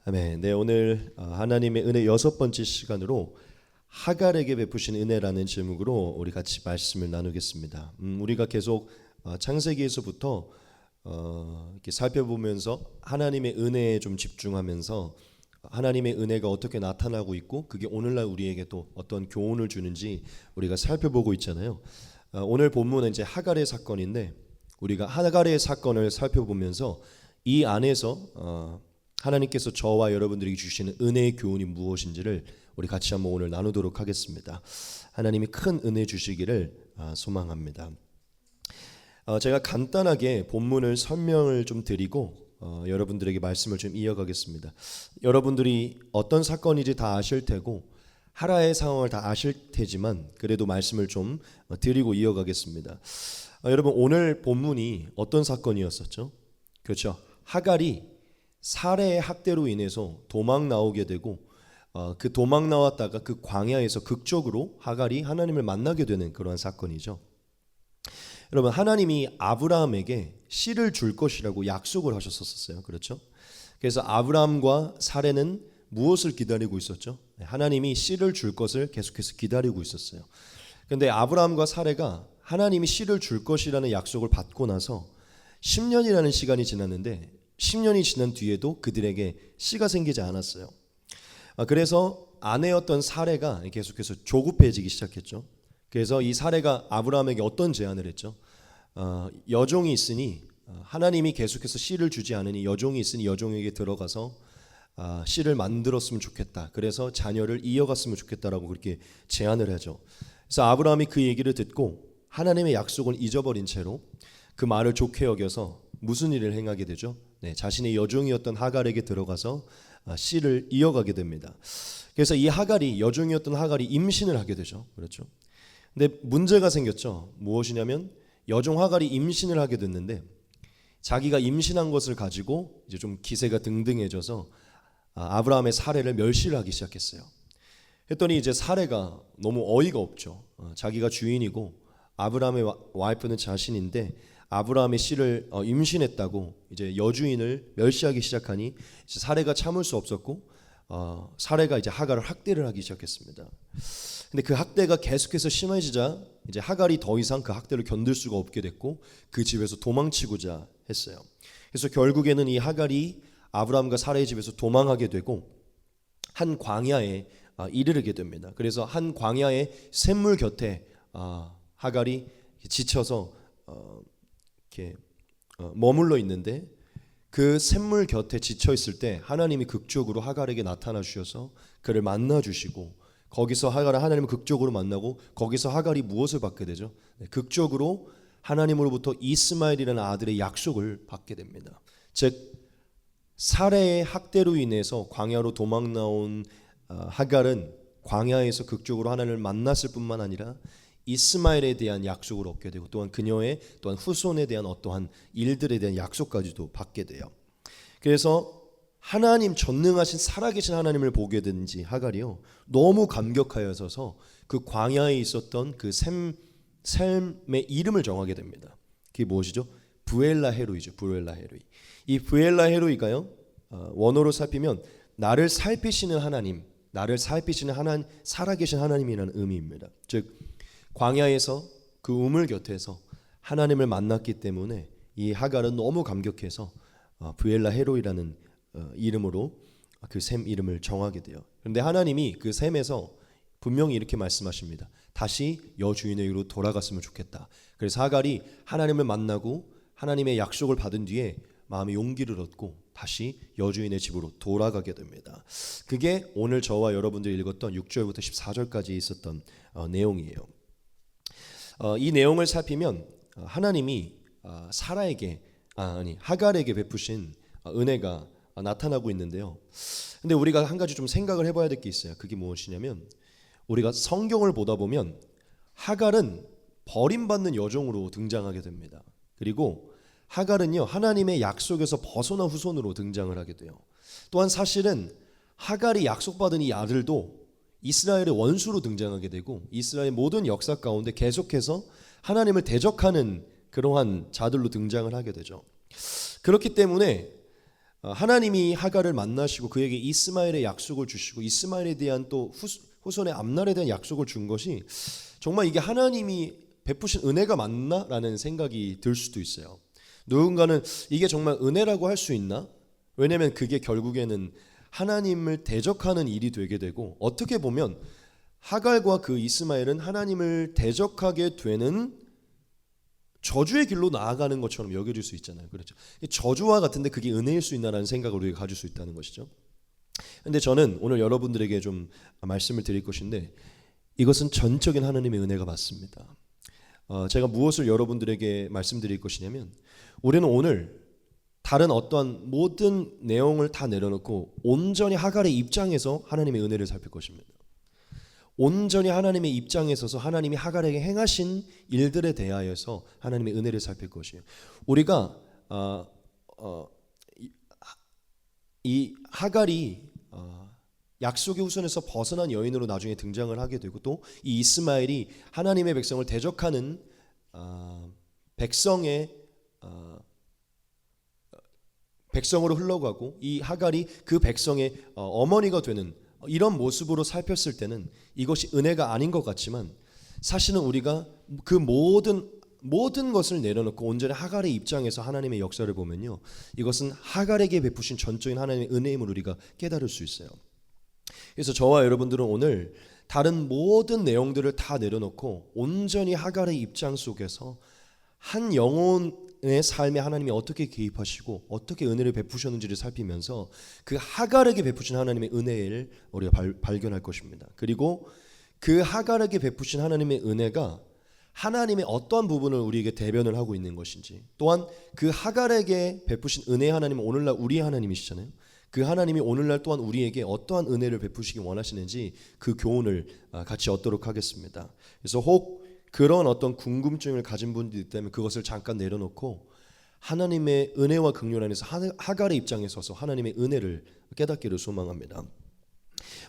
아멘. 네, 오늘 하나님의 은혜 여섯 번째 시간으로 하갈에게 베푸신 은혜라는 제목으로 우리 같이 말씀을 나누겠습니다. 우리가 계속 창세기에서부터 이렇게 살펴보면서 하나님의 은혜에 좀 집중하면서 하나님의 은혜가 어떻게 나타나고 있고 그게 오늘날 우리에게 또 어떤 교훈을 주는지 우리가 살펴보고 있잖아요. 오늘 본문은 이제 하갈의 사건인데 우리가 하갈의 사건을 살펴보면서 이 안에서 하나님께서 저와 여러분들에게 주시는 은혜의 교훈이 무엇인지를 우리 같이 한번 오늘 나누도록 하겠습니다. 하나님이 큰 은혜 주시기를 소망합니다. 제가 간단하게 본문을 설명을 좀 드리고 여러분들에게 말씀을 좀 이어가겠습니다. 여러분들이 어떤 사건인지 다 아실 테고 하라의 상황을 다 아실 테지만 그래도 말씀을 좀 드리고 이어가겠습니다. 여러분 오늘 본문이 어떤 사건이었었죠? 그렇죠. 하갈이 사례의 학대로 인해서 도망 나오게 되고 그 도망 나왔다가 그 광야에서 극적으로 하갈이 하나님을 만나게 되는 그러한 사건이죠. 여러분 하나님이 아브라함에게 씨를 줄 것이라고 약속을 하셨었어요. 그렇죠? 그래서 아브라함과 사례는 무엇을 기다리고 있었죠? 하나님이 씨를 줄 것을 계속해서 기다리고 있었어요. 그런데 아브라함과 사례가 하나님이 씨를 줄 것이라는 약속을 받고 나서 10년이라는 시간이 지났는데 10년이 지난 뒤에도 그들에게 씨가 생기지 않았어요. 그래서 아내였던 사례가 계속해서 조급해지기 시작했죠. 그래서 이 사례가 아브라함에게 어떤 제안을 했죠? 여종이 있으니 하나님이 계속해서 씨를 주지 않으니 여종이 있으니 여종에게 들어가서 씨를 만들었으면 좋겠다. 그래서 자녀를 이어갔으면 좋겠다라고 그렇게 제안을 하죠. 그래서 아브라함이 그 얘기를 듣고 하나님의 약속을 잊어버린 채로 그 말을 좋게 여겨서 무슨 일을 행하게 되죠? 자신의 여종이었던 하갈에게 들어가서 씨를 이어가게 됩니다. 그래서 이 하갈이 여종이었던 하갈이 임신을 하게 되죠. 그렇죠? 근데 문제가 생겼죠. 무엇이냐면 여종 하갈이 임신을 하게 됐는데 자기가 임신한 것을 가지고 이제 좀 기세가 등등해져서 아브라함의 사례를 멸시를 하기 시작했어요. 했더니 이제 사례가 너무 어이가 없죠. 자기가 주인이고 아브라함의 와이프는 자신인데 아브라함의 씨를 임신했다고 이제 여주인을 멸시하기 시작하니 이제 사례가 참을 수 없었고 사례가 이제 하갈을 학대를 하기 시작했습니다. 근데 그 학대가 계속해서 심해지자 이제 하갈이 더 이상 그 학대를 견딜 수가 없게 됐고 그 집에서 도망치고자 했어요. 그래서 결국에는 이 하갈이 아브라함과 사례의 집에서 도망하게 되고 한 광야에 이르게 됩니다. 그래서 한 광야의 샘물 곁에 하갈이 지쳐서 이렇게 머물러 있는데 그 샘물 곁에 지쳐 있을 때 하나님이 극적으로 하갈에게 나타나 주셔서 그를 만나 주시고 거기서 하갈을 하나님을 극적으로 만나고 거기서 하갈이 무엇을 받게 되죠? 극적으로 하나님으로부터 이스마엘이라는 아들의 약속을 받게 됩니다. 즉 사례의 학대로 인해서 광야로 도망 나온 하갈은 광야에서 극적으로 하나님을 만났을 뿐만 아니라 이스마엘에 대한 약속을 얻게 되고 또한 그녀의 또한 후손에 대한 어떠한 일들에 대한 약속까지도 받게 돼요. 그래서 하나님 전능하신 살아계신 하나님을 보게 된지 하갈이요 너무 감격하여서 그 광야에 있었던 그 샘의 이름을 정하게 됩니다. 그게 무엇이죠? 브엘라 헤로이죠. 브엘라 헤로이. 이 브엘라 헤로이가요 원어로 살피면 나를 살피시는 하나님, 나를 살피시는 하나님, 살아계신 하나님이라는 의미입니다. 즉 광야에서 그 우물 곁에서 하나님을 만났기 때문에 이 하갈은 너무 감격해서 브엘라 헤로이라는 이름으로 그 샘 이름을 정하게 돼요. 그런데 하나님이 그 샘에서 분명히 이렇게 말씀하십니다. 다시 여주인에게로 돌아갔으면 좋겠다. 그래서 하갈이 하나님을 만나고 하나님의 약속을 받은 뒤에 마음의 용기를 얻고 다시 여주인의 집으로 돌아가게 됩니다. 그게 오늘 저와 여러분들이 읽었던 6절부터 14절까지 있었던 내용이에요. 이 내용을 살피면 하나님이 하갈에게 베푸신 은혜가 나타나고 있는데요. 근데 우리가 한 가지 좀 생각을 해봐야 될 게 있어요. 그게 무엇이냐면 우리가 성경을 보다 보면 하갈은 버림받는 여종으로 등장하게 됩니다. 그리고 하갈은요 하나님의 약속에서 벗어난 후손으로 등장을 하게 돼요. 또한 사실은 하갈이 약속받은 이 아들도 이스라엘의 원수로 등장하게 되고 이스라엘 모든 역사 가운데 계속해서 하나님을 대적하는 그러한 자들로 등장을 하게 되죠. 그렇기 때문에 하나님이 하갈을 만나시고 그에게 이스마엘의 약속을 주시고 이스마엘에 대한 또 후손의 암날에 대한 약속을 준 것이 정말 이게 하나님이 베푸신 은혜가 맞나라는 생각이 들 수도 있어요. 누군가는 이게 정말 은혜라고 할 수 있나? 왜냐하면 그게 결국에는 하나님을 대적하는 일이 되게 되고, 어떻게 보면 하갈과 그 이스마엘은 하나님을 대적하게 되는 저주의 길로 나아가는 것처럼 여겨질 수 있잖아요. 그렇죠? 저주와 같은데 그게 은혜일 수 있나라는 생각을 우리가 가질 수 있다는 것이죠. 근데 저는 오늘 여러분들에게 좀 말씀을 드릴 것인데, 이것은 전적인 하나님의 은혜가 맞습니다. 제가 무엇을 여러분들에게 말씀드릴 것이냐면, 우리는 오늘 다른 어떠한 모든 내용을 다 내려놓고 온전히 하갈의 입장에서 하나님의 은혜를 살필 것입니다. 온전히 하나님의 입장에 서서 하나님이 하갈에게 행하신 일들에 대하여서 하나님의 은혜를 살필 것이에요. 우리가 이 하갈이 약속의 후손에서 벗어난 여인으로 나중에 등장을 하게 되고, 또 이 이스마엘이 하나님의 백성을 대적하는 백성으로 흘러가고, 이 하갈이 그 백성의 어머니가 되는 이런 모습으로 살폈을 때는 이것이 은혜가 아닌 것 같지만, 사실은 우리가 그 모든 것을 내려놓고 온전히 하갈의 입장에서 하나님의 역사를 보면요, 이것은 하갈에게 베푸신 전적인 하나님의 은혜임을 우리가 깨달을 수 있어요. 그래서 저와 여러분들은 오늘 다른 모든 내용들을 다 내려놓고 온전히 하갈의 입장 속에서 한 영혼의 삶에 하나님이 어떻게 개입하시고 어떻게 은혜를 베푸셨는지를 살피면서 그 하갈에게 베푸신 하나님의 은혜를 우리가 발견할 것입니다. 그리고 그 하갈에게 베푸신 하나님의 은혜가 하나님의 어떠한 부분을 우리에게 대변을 하고 있는 것인지, 또한 그 하갈에게 베푸신 은혜의 하나님은 오늘날 우리의 하나님이시잖아요. 그 하나님이 오늘날 또한 우리에게 어떠한 은혜를 베푸시기 원하시는지 그 교훈을 같이 얻도록 하겠습니다. 그래서 혹 그런 어떤 궁금증을 가진 분들이 있다면 그것을 잠깐 내려놓고 하나님의 은혜와 긍휼 안에서 하갈의 입장에 서서 하나님의 은혜를 깨닫기를 소망합니다.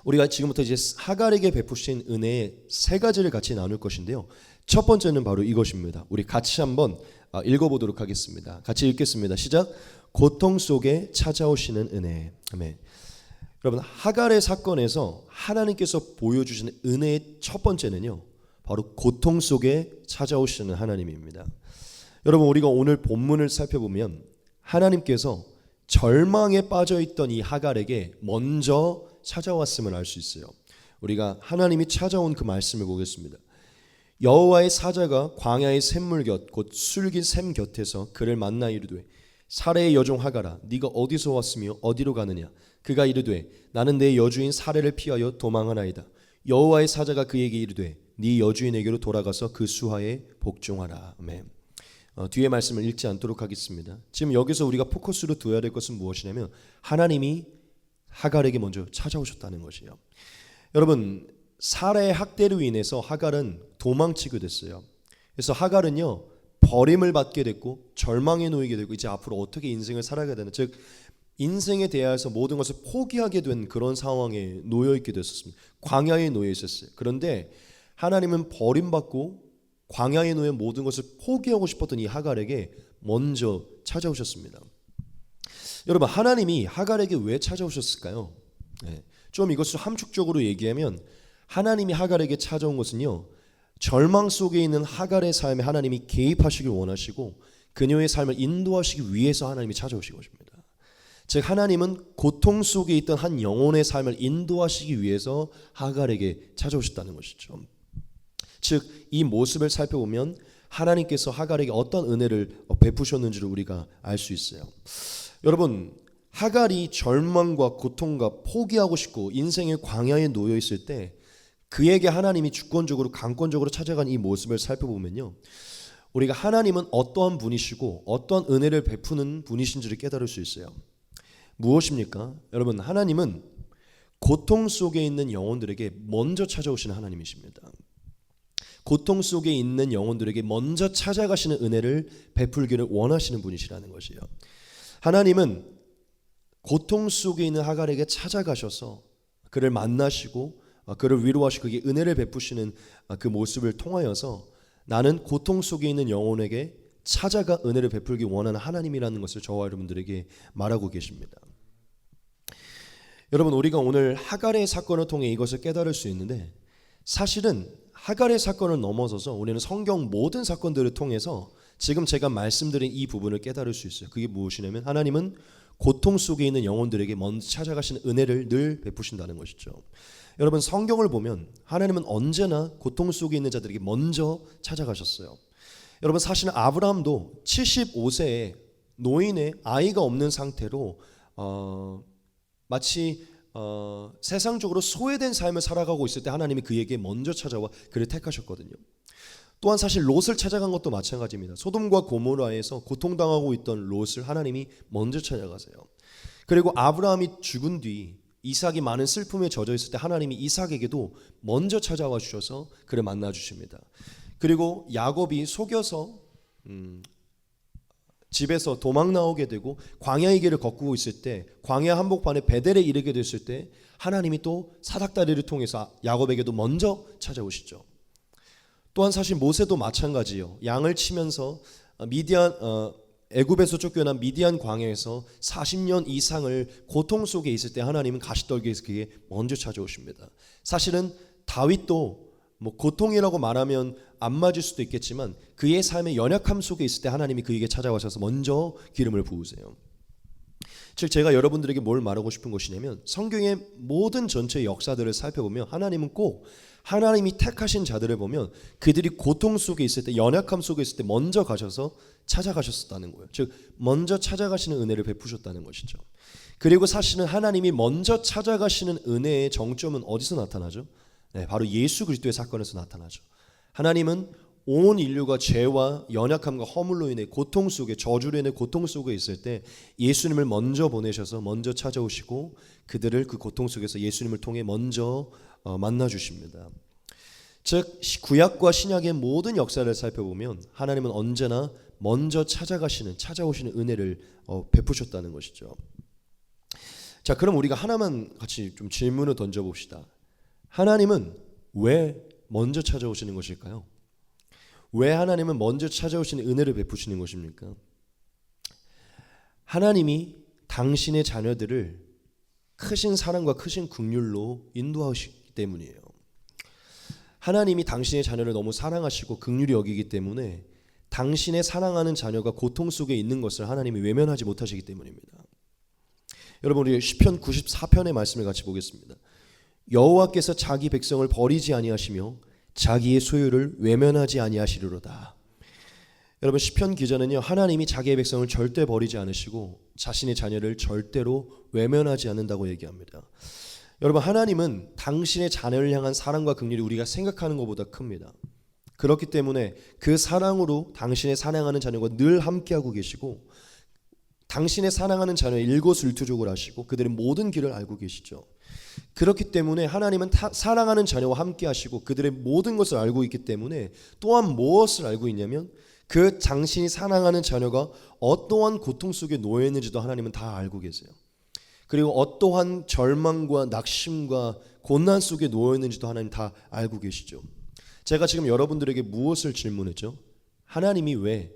우리가 지금부터 이제 하갈에게 베푸신 은혜의 세 가지를 같이 나눌 것인데요. 첫 번째는 바로 이것입니다. 우리 같이 한번 읽어보도록 하겠습니다. 같이 읽겠습니다. 시작. 고통 속에 찾아오시는 은혜. 아멘. 여러분, 하갈의 사건에서 하나님께서 보여주시는 은혜의 첫 번째는요, 바로 고통 속에 찾아오시는 하나님입니다. 여러분, 우리가 오늘 본문을 살펴보면 하나님께서 절망에 빠져있던 이 하갈에게 먼저 찾아왔음을 알 수 있어요. 우리가 하나님이 찾아온 그 말씀을 보겠습니다. 여호와의 사자가 광야의 샘물 곁 곧 술긴 샘 곁에서 그를 만나 이르되, 사레의 여종 하갈아, 네가 어디서 왔으며 어디로 가느냐? 그가 이르되, 나는 내 여주인 사레를 피하여 도망하나이다. 여호와의 사자가 그에게 이르되, 네 여주인에게로 돌아가서 그 수하에 복종하라. 아멘. 뒤에 말씀을 읽지 않도록 하겠습니다. 지금 여기서 우리가 포커스로 둬야 될 것은 무엇이냐면 하나님이 하갈에게 먼저 찾아오셨다는 것이에요. 여러분, 사라의 학대로 인해서 하갈은 도망치게 됐어요. 그래서 하갈은요, 버림을 받게 됐고 절망에 놓이게 되고 이제 앞으로 어떻게 인생을 살아가야 되나, 즉 인생에 대해서 모든 것을 포기하게 된 그런 상황에 놓여 있게 됐었습니다. 광야에 놓여 있었어요. 그런데 하나님은 버림받고 광야에 놓여 모든 것을 포기하고 싶었던 이 하갈에게 먼저 찾아오셨습니다. 여러분, 하나님이 하갈에게 왜 찾아오셨을까요? 좀 이것을 함축적으로 얘기하면 하나님이 하갈에게 찾아온 것은요, 절망 속에 있는 하갈의 삶에 하나님이 개입하시길 원하시고 그녀의 삶을 인도하시기 위해서 하나님이 찾아오신 것입니다. 즉 하나님은 고통 속에 있던 한 영혼의 삶을 인도하시기 위해서 하갈에게 찾아오셨다는 것이죠. 즉 이 모습을 살펴보면 하나님께서 하갈에게 어떤 은혜를 베푸셨는지를 우리가 알 수 있어요. 여러분, 하갈이 절망과 고통과 포기하고 싶고 인생의 광야에 놓여 있을 때 그에게 하나님이 주권적으로 강권적으로 찾아간 이 모습을 살펴보면요, 우리가 하나님은 어떠한 분이시고 어떠한 은혜를 베푸는 분이신지를 깨달을 수 있어요. 무엇입니까? 여러분, 하나님은 고통 속에 있는 영혼들에게 먼저 찾아오시는 하나님이십니다. 고통 속에 있는 영혼들에게 먼저 찾아가시는 은혜를 베풀기를 원하시는 분이시라는 것이에요. 하나님은 고통 속에 있는 하갈에게 찾아가셔서 그를 만나시고 그를 위로하시고 그에게 은혜를 베푸시는 그 모습을 통하여서 나는 고통 속에 있는 영혼에게 찾아가 은혜를 베풀기 원하는 하나님이라는 것을 저와 여러분들에게 말하고 계십니다. 여러분, 우리가 오늘 하갈의 사건을 통해 이것을 깨달을 수 있는데, 사실은 하갈의 사건을 넘어서서 우리는 성경 모든 사건들을 통해서 지금 제가 말씀드린 이 부분을 깨달을 수 있어요. 그게 무엇이냐면 하나님은 고통 속에 있는 영혼들에게 먼저 찾아가시는 은혜를 늘 베푸신다는 것이죠. 여러분, 성경을 보면 하나님은 언제나 고통 속에 있는 자들에게 먼저 찾아가셨어요. 여러분, 사실은 아브라함도 75세에 노인의 아이가 없는 상태로 마치 세상적으로 소외된 삶을 살아가고 있을 때 하나님이 그에게 먼저 찾아와 그를 택하셨거든요. 또한 사실 롯을 찾아간 것도 마찬가지입니다. 소돔과 고모라에서 고통당하고 있던 롯을 하나님이 먼저 찾아가세요. 그리고 아브라함이 죽은 뒤 이삭이 많은 슬픔에 젖어 있을 때 하나님이 이삭에게도 먼저 찾아와 주셔서 그를 만나 주십니다. 그리고 야곱이 속여서 집에서 도망 나오게 되고 광야의 길을 걷고 있을 때 광야 한복판에 베델에 이르게 됐을 때 하나님이 또 사닥다리를 통해서 야곱에게도 먼저 찾아오시죠. 또한 사실 모세도 마찬가지예요. 양을 치면서 애굽에서 쫓겨난 미디안 광야에서 40년 이상을 고통 속에 있을 때 하나님은 가시떨기에서 그에게 먼저 찾아오십니다. 사실은 다윗도 고통이라고 말하면 안 맞을 수도 있겠지만 그의 삶의 연약함 속에 있을 때 하나님이 그에게 찾아와셔서 먼저 기름을 부으세요. 즉 제가 여러분들에게 뭘 말하고 싶은 것이냐면 성경의 모든 전체 역사들을 살펴보면 하나님은 꼭 하나님이 택하신 자들을 보면 그들이 고통 속에 있을 때 연약함 속에 있을 때 먼저 가셔서 찾아가셨다는 거예요. 즉 먼저 찾아가시는 은혜를 베푸셨다는 것이죠. 그리고 사실은 하나님이 먼저 찾아가시는 은혜의 정점은 어디서 나타나죠? 네, 바로 예수 그리스도의 사건에서 나타나죠. 하나님은 온 인류가 죄와 연약함과 허물로 인해 고통 속에 저주로 인해 고통 속에 있을 때 예수님을 먼저 보내셔서 먼저 찾아오시고 그들을 그 고통 속에서 예수님을 통해 먼저 만나 주십니다. 즉 구약과 신약의 모든 역사를 살펴보면 하나님은 언제나 먼저 찾아오시는 은혜를 베푸셨다는 것이죠. 자, 그럼 우리가 하나만 같이 좀 질문을 던져봅시다. 하나님은 왜 먼저 찾아오시는 것일까요? 왜 하나님은 먼저 찾아오시는 은혜를 베푸시는 것입니까? 하나님이 당신의 자녀들을 크신 사랑과 크신 긍휼로 인도하시기 때문이에요. 하나님이 당신의 자녀를 너무 사랑하시고 긍휼히 여기기 때문에 당신의 사랑하는 자녀가 고통 속에 있는 것을 하나님이 외면하지 못하시기 때문입니다. 여러분, 우리 시편 94편의 말씀을 같이 보겠습니다. 여호와께서 자기 백성을 버리지 아니하시며 자기의 소유를 외면하지 아니하시리로다. 여러분, 시편 기자는요, 하나님이 자기의 백성을 절대 버리지 않으시고 자신의 자녀를 절대로 외면하지 않는다고 얘기합니다. 여러분, 하나님은 당신의 자녀를 향한 사랑과 긍휼이 우리가 생각하는 것보다 큽니다. 그렇기 때문에 그 사랑으로 당신의 사랑하는 자녀가 늘 함께하고 계시고 당신의 사랑하는 자녀의 일거수일투족을 하시고 그들의 모든 길을 알고 계시죠. 그렇기 때문에 하나님은 사랑하는 자녀와 함께 하시고 그들의 모든 것을 알고 있기 때문에 또한 무엇을 알고 있냐면 그 당신이 사랑하는 자녀가 어떠한 고통 속에 놓여 있는지도 하나님은 다 알고 계세요. 그리고 어떠한 절망과 낙심과 고난 속에 놓여 있는지도 하나님 다 알고 계시죠. 제가 지금 여러분들에게 무엇을 질문했죠? 하나님이 왜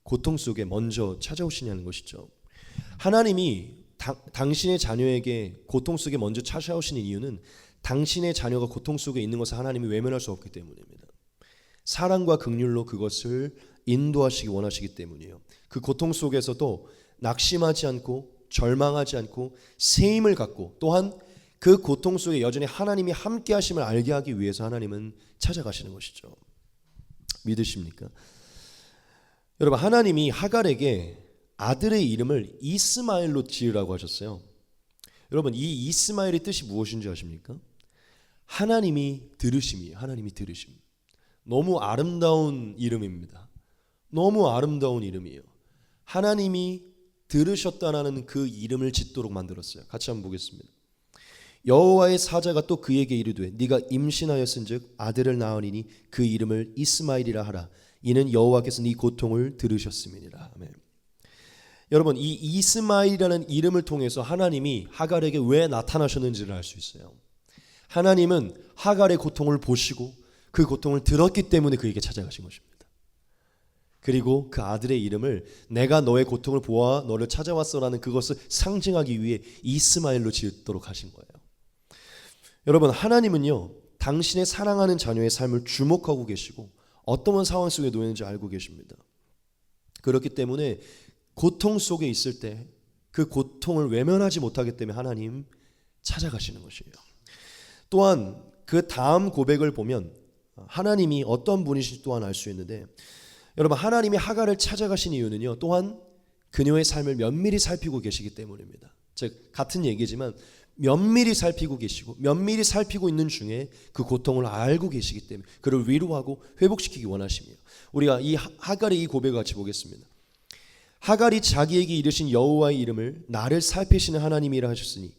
고통 속에 먼저 찾아오시냐는 것이죠. 하나님이 당신의 자녀에게 고통 속에 먼저 찾아오시는 이유는 당신의 자녀가 고통 속에 있는 것을 하나님이 외면할 수 없기 때문입니다. 사랑과 긍휼로 그것을 인도하시기 원하시기 때문이에요. 그 고통 속에서도 낙심하지 않고 절망하지 않고 새 힘을 갖고 또한 그 고통 속에 여전히 하나님이 함께 하심을 알게 하기 위해서 하나님은 찾아가시는 것이죠. 믿으십니까? 여러분, 하나님이 하갈에게 아들의 이름을 이스마엘로 지으라고 하셨어요. 여러분, 이 이스마엘의 뜻이 무엇인지 아십니까? 하나님이 들으심이에요. 하나님이 들으심. 너무 아름다운 이름입니다. 너무 아름다운 이름이에요. 하나님이 들으셨다라는 그 이름을 짓도록 만들었어요. 같이 한번 보겠습니다. 여호와의 사자가 또 그에게 이르되 네가 임신하였은즉 아들을 낳으리니 그 이름을 이스마엘이라 하라. 이는 여호와께서 네 고통을 들으셨음이니라. 아멘. 여러분, 이 이스마엘이라는 이름을 통해서 하나님이 하갈에게 왜 나타나셨는지를 알 수 있어요. 하나님은 하갈의 고통을 보시고 그 고통을 들었기 때문에 그에게 찾아가신 것입니다. 그리고 그 아들의 이름을 내가 너의 고통을 보아 너를 찾아왔어라는 그것을 상징하기 위해 이스마엘로 지었도록 하신 거예요. 여러분, 하나님은요 당신의 사랑하는 자녀의 삶을 주목하고 계시고 어떠한 상황 속에 놓였는지 알고 계십니다. 그렇기 때문에 고통 속에 있을 때 그 고통을 외면하지 못하기 때문에 하나님 찾아가시는 것이에요. 또한 그 다음 고백을 보면 하나님이 어떤 분이신지 또한 알 수 있는데, 여러분, 하나님이 하갈을 찾아가신 이유는요 또한 그녀의 삶을 면밀히 살피고 계시기 때문입니다. 즉 같은 얘기지만 면밀히 살피고 계시고 면밀히 살피고 있는 중에 그 고통을 알고 계시기 때문에 그를 위로하고 회복시키기 원하시며, 우리가 이 하갈의 이 고백을 같이 보겠습니다. 하갈이 자기에게 이르신 여호와의 이름을 나를 살피시는 하나님이라 하셨으니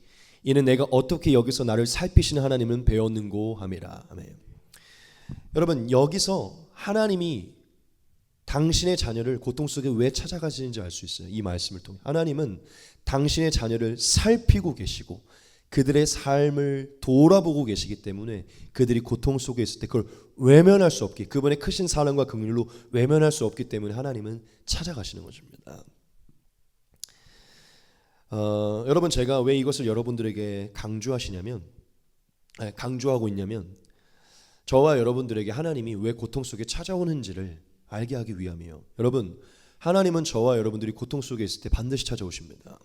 이는 내가 어떻게 여기서 나를 살피시는 하나님은 배웠는고 함이라. 아멘. 여러분, 여기서 하나님이 당신의 자녀를 고통 속에 왜 찾아가시는지 알 수 있어요. 이 말씀을 통해 하나님은 당신의 자녀를 살피고 계시고 그들의 삶을 돌아보고 계시기 때문에 그들이 고통 속에 있을 때 그걸 외면할 수 없게, 그분의 크신 사랑과 긍휼로 외면할 수 없기 때문에 하나님은 찾아가시는 것입니다. 여러분, 제가 왜 이것을 여러분들에게 강조하고 있냐면 저와 여러분들에게 하나님이 왜 고통 속에 찾아오는지를 알게 하기 위함이에요. 여러분, 하나님은 저와 여러분들이 고통 속에 있을 때 반드시 찾아오십니다.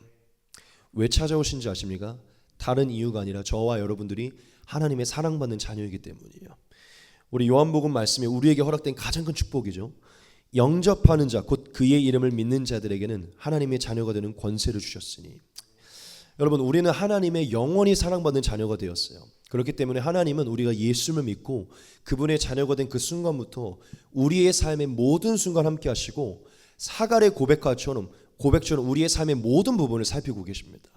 왜 찾아오신지 아십니까? 다른 이유가 아니라 저와 여러분들이 하나님의 사랑받는 자녀이기 때문이에요. 우리 요한복음 말씀에 우리에게 허락된 가장 큰 축복이죠. 영접하는 자, 곧 그의 이름을 믿는 자들에게는 하나님의 자녀가 되는 권세를 주셨으니. 여러분, 우리는 하나님의 영원히 사랑받는 자녀가 되었어요. 그렇기 때문에 하나님은 우리가 예수를 믿고 그분의 자녀가 된 그 순간부터 우리의 삶의 모든 순간 함께 하시고 하갈의 고백처럼 우리의 삶의 모든 부분을 살피고 계십니다.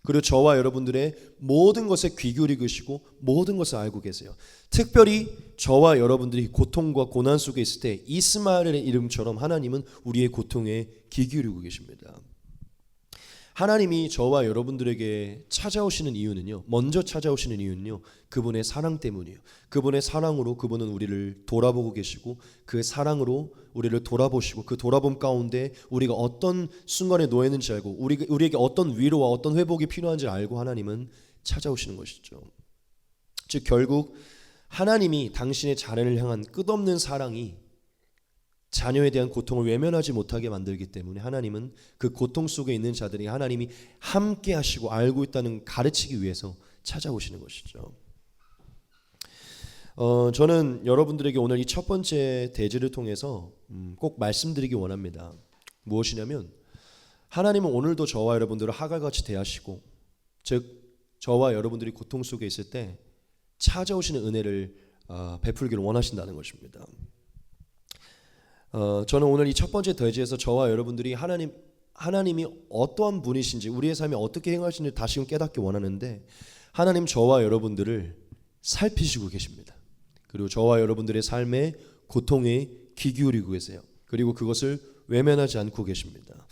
그리고 저와 여러분들의 모든 것에 귀 기울이시고 모든 것을 알고 계세요. 특별히 저와 여러분들이 고통과 고난 속에 있을 때 이스마엘의 이름처럼 하나님은 우리의 고통에 귀 기울이고 계십니다. 하나님이 저와 여러분들에게 먼저 찾아오시는 이유는요 그분의 사랑 때문이에요. 그분의 사랑으로 그분은 우리를 돌아보고 계시고 그 사랑으로 우리를 돌아보시고 그 돌아봄 가운데 우리가 어떤 순간에 놓였는지 알고 우리에게 어떤 위로와 어떤 회복이 필요한지 알고 하나님은 찾아오시는 것이죠. 즉 결국 하나님이 당신의 자녀를 향한 끝없는 사랑이 자녀에 대한 고통을 외면하지 못하게 만들기 때문에 하나님은 그 고통 속에 있는 자들이 하나님이 함께 하시고 알고 있다는 가르치기 위해서 찾아오시는 것이죠. 저는 여러분들에게 오늘 이 첫 번째 대지를 통해서 꼭 말씀드리기 원합니다. 무엇이냐면 하나님은 오늘도 저와 여러분들을 하갈같이 대하시고, 즉 저와 여러분들이 고통 속에 있을 때 찾아오시는 은혜를 베풀기를 원하신다는 것입니다. 저는 오늘 이 첫 번째 대지에서 저와 여러분들이 하나님이 어떠한 분이신지 우리의 삶에 어떻게 행하시는지 다시금 깨닫기 원하는데, 하나님 저와 여러분들을 살피시고 계십니다. 그리고 저와 여러분들의 삶의 고통에 귀 기울이고 계세요. 그리고 그것을 외면하지 않고 계십니다.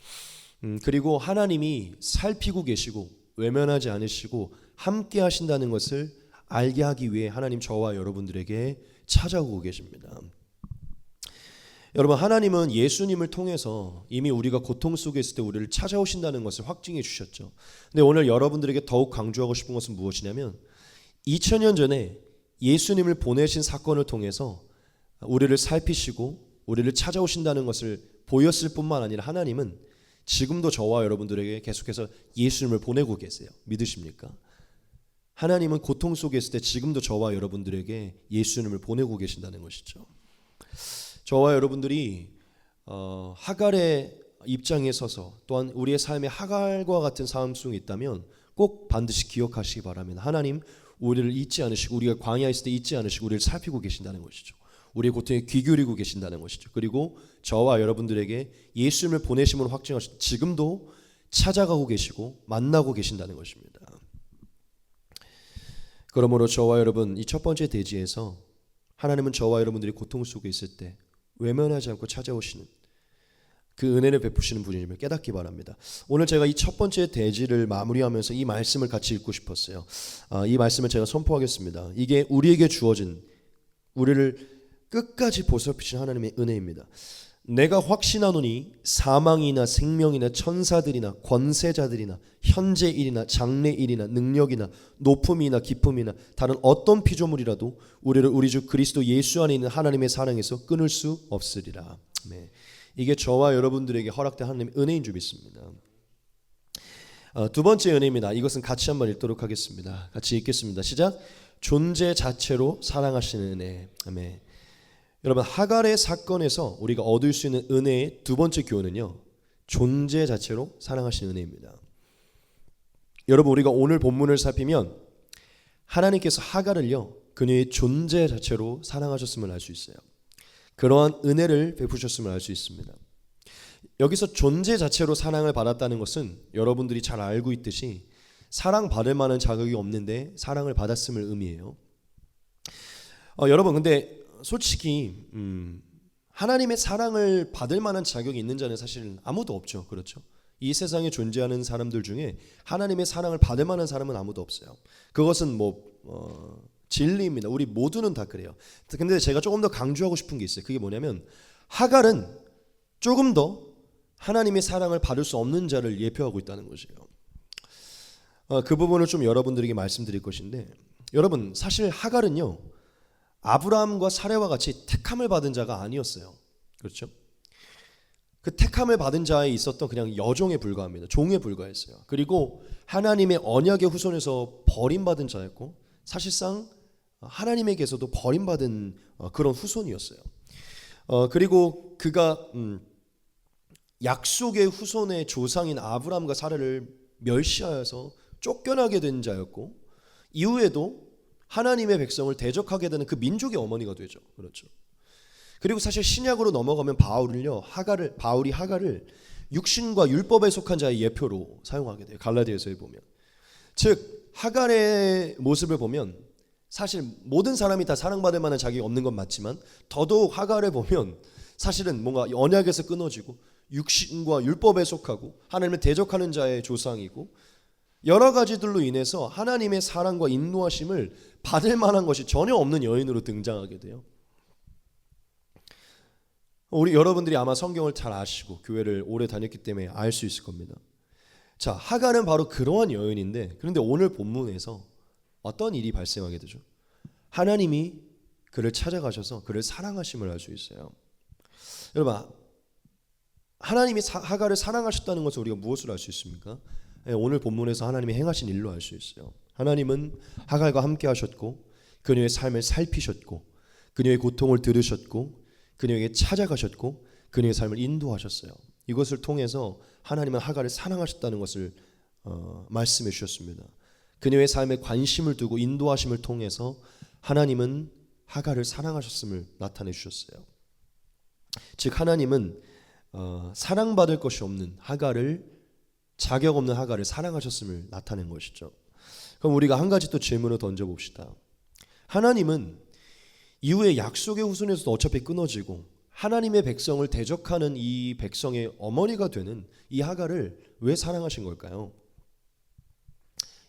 그리고 하나님이 살피고 계시고 외면하지 않으시고 함께 하신다는 것을 알게 하기 위해 하나님 저와 여러분들에게 찾아오고 계십니다. 여러분, 하나님은 예수님을 통해서 이미 우리가 고통 속에 있을 때 우리를 찾아오신다는 것을 확증해 주셨죠. 근데 오늘 여러분들에게 더욱 강조하고 싶은 것은 무엇이냐면 2000년 전에 예수님을 보내신 사건을 통해서 우리를 살피시고 우리를 찾아오신다는 것을 보였을 뿐만 아니라 하나님은 지금도 저와 여러분들에게 계속해서 예수님을 보내고 계세요. 믿으십니까? 하나님은 고통 속에 있을 때 지금도 저와 여러분들에게 예수님을 보내고 계신다는 것이죠. 저와 여러분들이 하갈의 입장에 서서 또한 우리의 삶에 하갈과 같은 삶 속에 있다면 꼭 반드시 기억하시기 바랍니다. 하나님 우리를 잊지 않으시고 우리가 광야에 있을 때 잊지 않으시고 우리를 살피고 계신다는 것이죠. 우리의 고통에 귀 기울이고 계신다는 것이죠. 그리고 저와 여러분들에게 예수님을 보내심으로 확증하신 지금도 찾아가고 계시고 만나고 계신다는 것입니다. 그러므로 저와 여러분 이 첫 번째 대지에서 하나님은 저와 여러분들이 고통 속에 있을 때 외면하지 않고 찾아오시는 그 은혜를 베푸시는 분임을 깨닫기 바랍니다. 오늘 제가 이 첫 번째 대지를 마무리하면서 이 말씀을 같이 읽고 싶었어요. 이 말씀을 제가 선포하겠습니다. 이게 우리에게 주어진 우리를 끝까지 보살피신 하나님의 은혜입니다. 내가 확신하노니 사망이나 생명이나 천사들이나 권세자들이나 현재일이나 장래일이나 능력이나 높음이나 깊음이나 다른 어떤 피조물이라도 우리를 우리 주 그리스도 예수 안에 있는 하나님의 사랑에서 끊을 수 없으리라. 네. 이게 저와 여러분들에게 허락된 하나님의 은혜인 줄 믿습니다. 두 번째 은혜입니다. 이것은 같이 한번 읽도록 하겠습니다. 같이 읽겠습니다. 시작. 존재 자체로 사랑하시는 은혜. 아멘. 여러분, 하갈의 사건에서 우리가 얻을 수 있는 은혜의 두 번째 교훈은요, 존재 자체로 사랑하시는 은혜입니다. 여러분, 우리가 오늘 본문을 살피면 하나님께서 하갈을요, 그녀의 존재 자체로 사랑하셨음을 알 수 있어요. 그러한 은혜를 베푸셨음을 알 수 있습니다. 여기서 존재 자체로 사랑을 받았다는 것은 여러분들이 잘 알고 있듯이 사랑받을 만한 자격이 없는데 사랑을 받았음을 의미해요. 여러분, 근데 솔직히 하나님의 사랑을 받을 만한 자격이 있는 자는 사실 아무도 없죠. 그렇죠? 이 세상에 존재하는 사람들 중에 하나님의 사랑을 받을 만한 사람은 아무도 없어요. 그것은 진리입니다. 우리 모두는 다 그래요. 근데 제가 조금 더 강조하고 싶은 게 있어요. 그게 뭐냐면 하갈은 조금 더 하나님의 사랑을 받을 수 없는 자를 예표하고 있다는 것이에요. 그 부분을 좀 여러분들에게 말씀드릴 것인데, 여러분, 사실 하갈은요, 아브라함과 사레와 같이 택함을 받은 자가 아니었어요. 그렇죠? 그 택함을 받은 자에 있었던 그냥 여종에 불과합니다. 종에 불과했어요. 그리고 하나님의 언약의 후손에서 버림받은 자였고, 사실상 하나님에게서도 버림받은 그런 후손이었어요. 그리고 그가 약속의 후손의 조상인 아브라함과 사레를 멸시하여서 쫓겨나게 된 자였고, 이후에도 하나님의 백성을 대적하게 되는 그 민족의 어머니가 되죠. 그렇죠. 그리고 사실 신약으로 넘어가면 바울이 하갈을 육신과 율법에 속한 자의 예표로 사용하게 돼요. 갈라디아서에 보면. 즉 하갈의 모습을 보면 사실 모든 사람이 다 사랑받을 만한 자격이 없는 건 맞지만, 더더욱 하갈을 보면 사실은 뭔가 언약에서 끊어지고 육신과 율법에 속하고 하나님을 대적하는 자의 조상이고, 여러 가지들로 인해서 하나님의 사랑과 인도하심을 받을 만한 것이 전혀 없는 여인으로 등장하게 돼요. 우리 여러분들이 아마 성경을 잘 아시고 교회를 오래 다녔기 때문에 알 수 있을 겁니다. 자, 하갈은 바로 그러한 여인인데, 그런데 오늘 본문에서 어떤 일이 발생하게 되죠? 하나님이 그를 찾아가셔서 그를 사랑하심을 알 수 있어요. 여러분, 하나님이 하갈을 사랑하셨다는 것을 우리가 무엇으로 알 수 있습니까? 오늘 본문에서 하나님이 행하신 일로 알 수 있어요. 하나님은 하갈과 함께 하셨고, 그녀의 삶을 살피셨고, 그녀의 고통을 들으셨고, 그녀에게 찾아가셨고, 그녀의 삶을 인도하셨어요. 이것을 통해서 하나님은 하갈을 사랑하셨다는 것을 말씀해 주셨습니다. 그녀의 삶에 관심을 두고 인도하심을 통해서 하나님은 하갈을 사랑하셨음을 나타내 주셨어요. 즉 하나님은 사랑받을 것이 없는 하갈을, 자격 없는 하갈을 사랑하셨음을 나타낸 것이죠. 그럼 우리가 한 가지 또 질문을 던져봅시다. 하나님은 이후에 약속의 후손에서도 어차피 끊어지고 하나님의 백성을 대적하는 이 백성의 어머니가 되는 이 하갈을 왜 사랑하신 걸까요?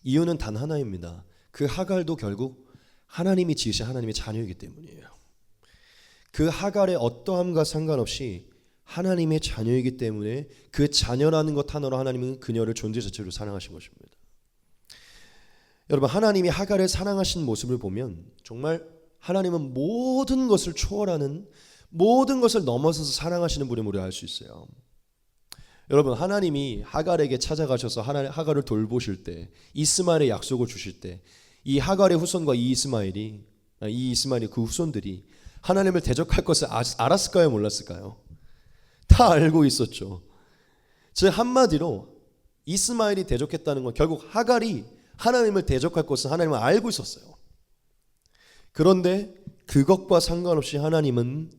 이유는 단 하나입니다. 그 하갈도 결국 하나님이 지으신 하나님의 자녀이기 때문이에요. 그 하갈의 어떠함과 상관없이 하나님의 자녀이기 때문에 그 자녀라는 것 하나로 하나님은 그녀를 존재 자체로 사랑하신 것입니다. 여러분, 하나님이 하갈을 사랑하신 모습을 보면 정말 하나님은 모든 것을 초월하는, 모든 것을 넘어서서 사랑하시는 분임을 알 수 있어요. 여러분, 하나님이 하갈에게 찾아가셔서 하갈을 돌보실 때, 이스마엘의 약속을 주실 때, 이 하갈의 후손과 이 이스마엘의 그 후손들이 하나님을 대적할 것을 알았을까요? 몰랐을까요? 다 알고 있었죠. 즉 한마디로 이스마엘이 대적했다는 건 결국 하갈이 하나님을 대적할 것을 하나님은 알고 있었어요. 그런데 그것과 상관없이 하나님은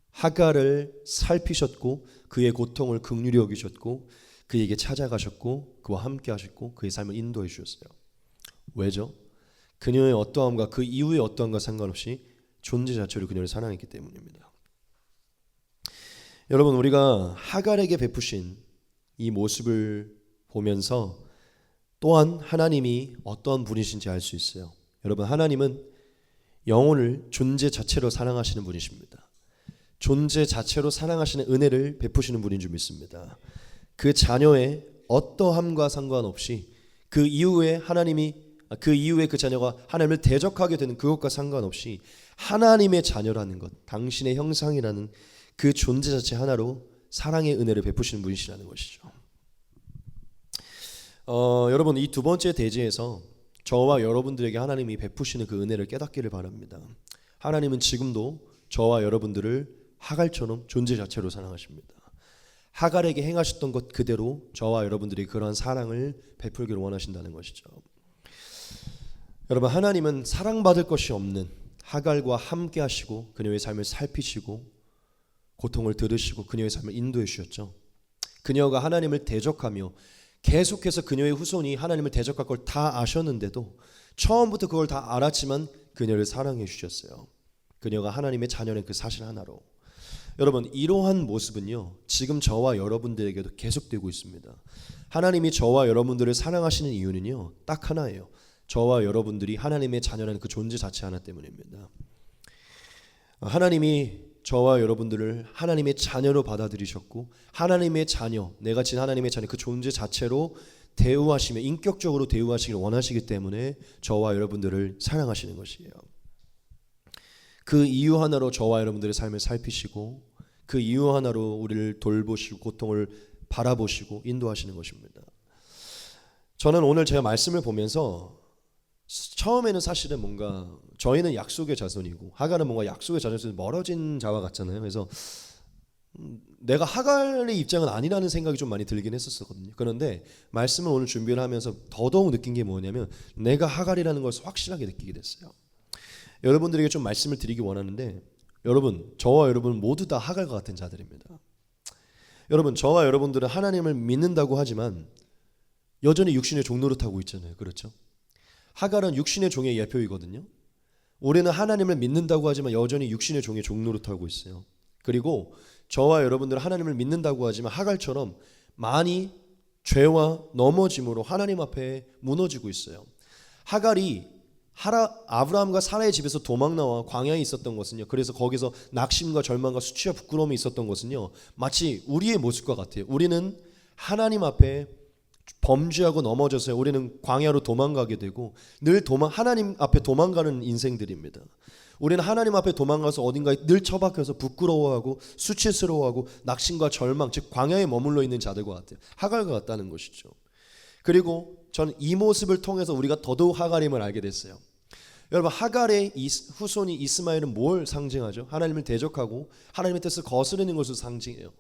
하갈을 살피셨고 그의 고통을 긍휼히 여기셨고 그에게 찾아가셨고 그와 함께 하셨고 그의 삶을 인도해 주셨어요. 왜죠? 그녀의 어떠함과 그 이후의 어떠함과 상관없이 존재 자체로 그녀를 사랑했기 때문입니다. 여러분, 우리가 하갈에게 베푸신 이 모습을 보면서 또한 하나님이 어떤 분이신지 알 수 있어요. 여러분, 하나님은 영혼을 존재 자체로 사랑하시는 분이십니다. 존재 자체로 사랑하시는 은혜를 베푸시는 분인 줄 믿습니다. 그 자녀의 어떠함과 상관없이 그 이후에 그 자녀가 하나님을 대적하게 되는 그것과 상관없이 하나님의 자녀라는 것, 당신의 형상이라는 그 존재 자체 하나로 사랑의 은혜를 베푸시는 분이시라는 것이죠. 여러분, 이 두 번째 대지에서 저와 여러분들에게 하나님이 베푸시는 그 은혜를 깨닫기를 바랍니다. 하나님은 지금도 저와 여러분들을 하갈처럼 존재 자체로 사랑하십니다. 하갈에게 행하셨던 것 그대로 저와 여러분들이 그러한 사랑을 베풀기를 원하신다는 것이죠. 여러분, 하나님은 사랑받을 것이 없는 하갈과 함께 하시고 그녀의 삶을 살피시고 고통을 들으시고 그녀의 삶을 인도해 주셨죠. 그녀가 하나님을 대적하며 계속해서 그녀의 후손이 하나님을 대적할 걸 다 아셨는데도 처음부터 그걸 다 알았지만 그녀를 사랑해 주셨어요. 그녀가 하나님의 자녀는 그 사실 하나로. 여러분, 이러한 모습은요 지금 저와 여러분들에게도 계속되고 있습니다. 하나님이 저와 여러분들을 사랑하시는 이유는요 딱 하나예요. 저와 여러분들이 하나님의 자녀라는 그 존재 자체 하나 때문입니다. 하나님이 저와 여러분들을 하나님의 자녀로 받아들이셨고 하나님의 자녀, 내가 진 하나님의 자녀 그 존재 자체로 대우하시며 인격적으로 대우하시기를 원하시기 때문에 저와 여러분들을 사랑하시는 것이에요. 그 이유 하나로 저와 여러분들의 삶을 살피시고 그 이유 하나로 우리를 돌보시고 고통을 바라보시고 인도하시는 것입니다. 저는 오늘 제가 말씀을 보면서 처음에는 사실은 뭔가 저희는 약속의 자손이고 하갈은 뭔가 약속의 자손에서 멀어진 자와 같잖아요. 그래서 내가 하갈의 입장은 아니라는 생각이 좀 많이 들긴 했었거든요. 그런데 말씀을 오늘 준비를 하면서 더더욱 느낀 게 뭐냐면 내가 하갈이라는 것을 확실하게 느끼게 됐어요. 여러분들에게 좀 말씀을 드리기 원하는데 여러분, 저와 여러분 모두 다 하갈과 같은 자들입니다. 여러분, 저와 여러분들은 하나님을 믿는다고 하지만 여전히 육신의 종노릇하고 있잖아요. 그렇죠? 하갈은 육신의 종의 예표이거든요. 우리는 하나님을 믿는다고 하지만 여전히 육신의 종의 종노릇하고 있어요. 그리고 저와 여러분들은 하나님을 믿는다고 하지만 하갈처럼 많이 죄와 넘어짐으로 하나님 앞에 무너지고 있어요. 하갈이 아브라함과 사라의 집에서 도망 나와 광야에 있었던 것은요. 그래서 거기서 낙심과 절망과 수치와 부끄러움이 있었던 것은요. 마치 우리의 모습과 같아요. 우리는 하나님 앞에 범죄하고 넘어져서 우리는 광야로 도망가게 되고 늘 하나님 앞에 도망가는 인생들입니다. 우리는 하나님 앞에 도망가서 어딘가에 늘 처박혀서 부끄러워하고 수치스러워하고 낙심과 절망, 즉 광야에 머물러 있는 자들과 같아요. 하갈과 같다는 것이죠. 그리고 저는 이 모습을 통해서 우리가 더더욱 하갈임을 알게 됐어요. 여러분, 하갈의 후손이 이스마엘은 뭘 상징하죠? 하나님을 대적하고 하나님의 뜻을 거스르는 것을 상징해요.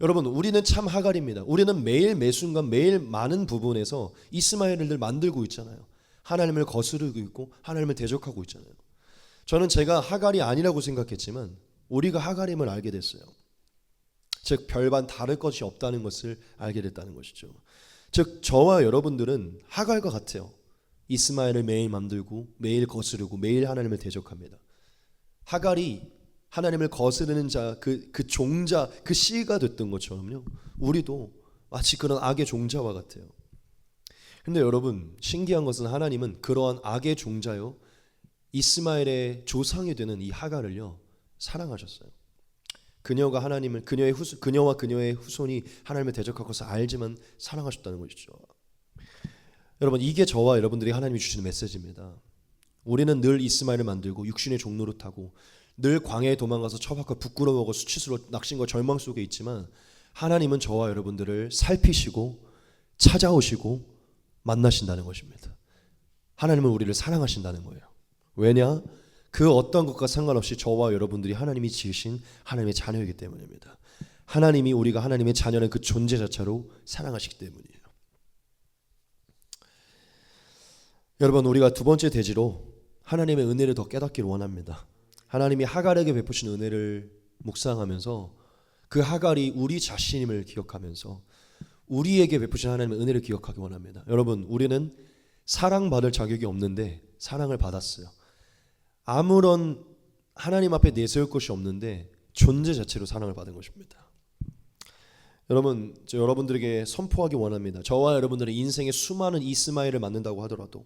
여러분, 우리는 참 하갈입니다. 우리는 매일 매순간 매일 많은 부분에서 이스마엘을 늘 만들고 있잖아요. 하나님을 거스르고 있고 하나님을 대적하고 있잖아요. 저는 제가 하갈이 아니라고 생각했지만 우리가 하갈임을 알게 됐어요. 즉 별반 다를 것이 없다는 것을 알게 됐다는 것이죠. 즉 저와 여러분들은 하갈과 같아요. 이스마엘을 매일 만들고 매일 거스르고 매일 하나님을 대적합니다. 하갈이 하나님을 거스르는 자, 그 종자, 그 씨가 됐던 것처럼요. 우리도 마치 그런 악의 종자와 같아요. 근데 여러분, 신기한 것은 하나님은 그러한 악의 종자요, 이스마엘의 조상이 되는 이 하갈을요 사랑하셨어요. 그녀와 그녀의 후손이 하나님을 대적할 것을 알지만 사랑하셨다는 것이죠. 여러분, 이게 저와 여러분들이 하나님이 주시는 메시지입니다. 우리는 늘 이스마엘을 만들고 육신의 종노릇하고 늘 광야에 도망가서 처박혀 부끄러워하고 수치스러워 낙심과 절망 속에 있지만 하나님은 저와 여러분들을 살피시고 찾아오시고 만나신다는 것입니다. 하나님은 우리를 사랑하신다는 거예요. 왜냐? 그 어떤 것과 상관없이 저와 여러분들이 하나님이 지으신 하나님의 자녀이기 때문입니다. 하나님이 우리가 하나님의 자녀는 그 존재 자체로 사랑하시기 때문이에요. 여러분, 우리가 두 번째 대지로 하나님의 은혜를 더 깨닫기를 원합니다. 하나님이 하갈에게 베푸신 은혜를 묵상하면서 그 하갈이 우리 자신임을 기억하면서 우리에게 베푸신 하나님의 은혜를 기억하기 원합니다. 여러분, 우리는 사랑받을 자격이 없는데 사랑을 받았어요. 아무런 하나님 앞에 내세울 것이 없는데 존재 자체로 사랑을 받은 것입니다. 여러분, 여러분들에게 선포하기 원합니다. 저와 여러분들의 인생에 수많은 이스마엘을 만난다고 하더라도,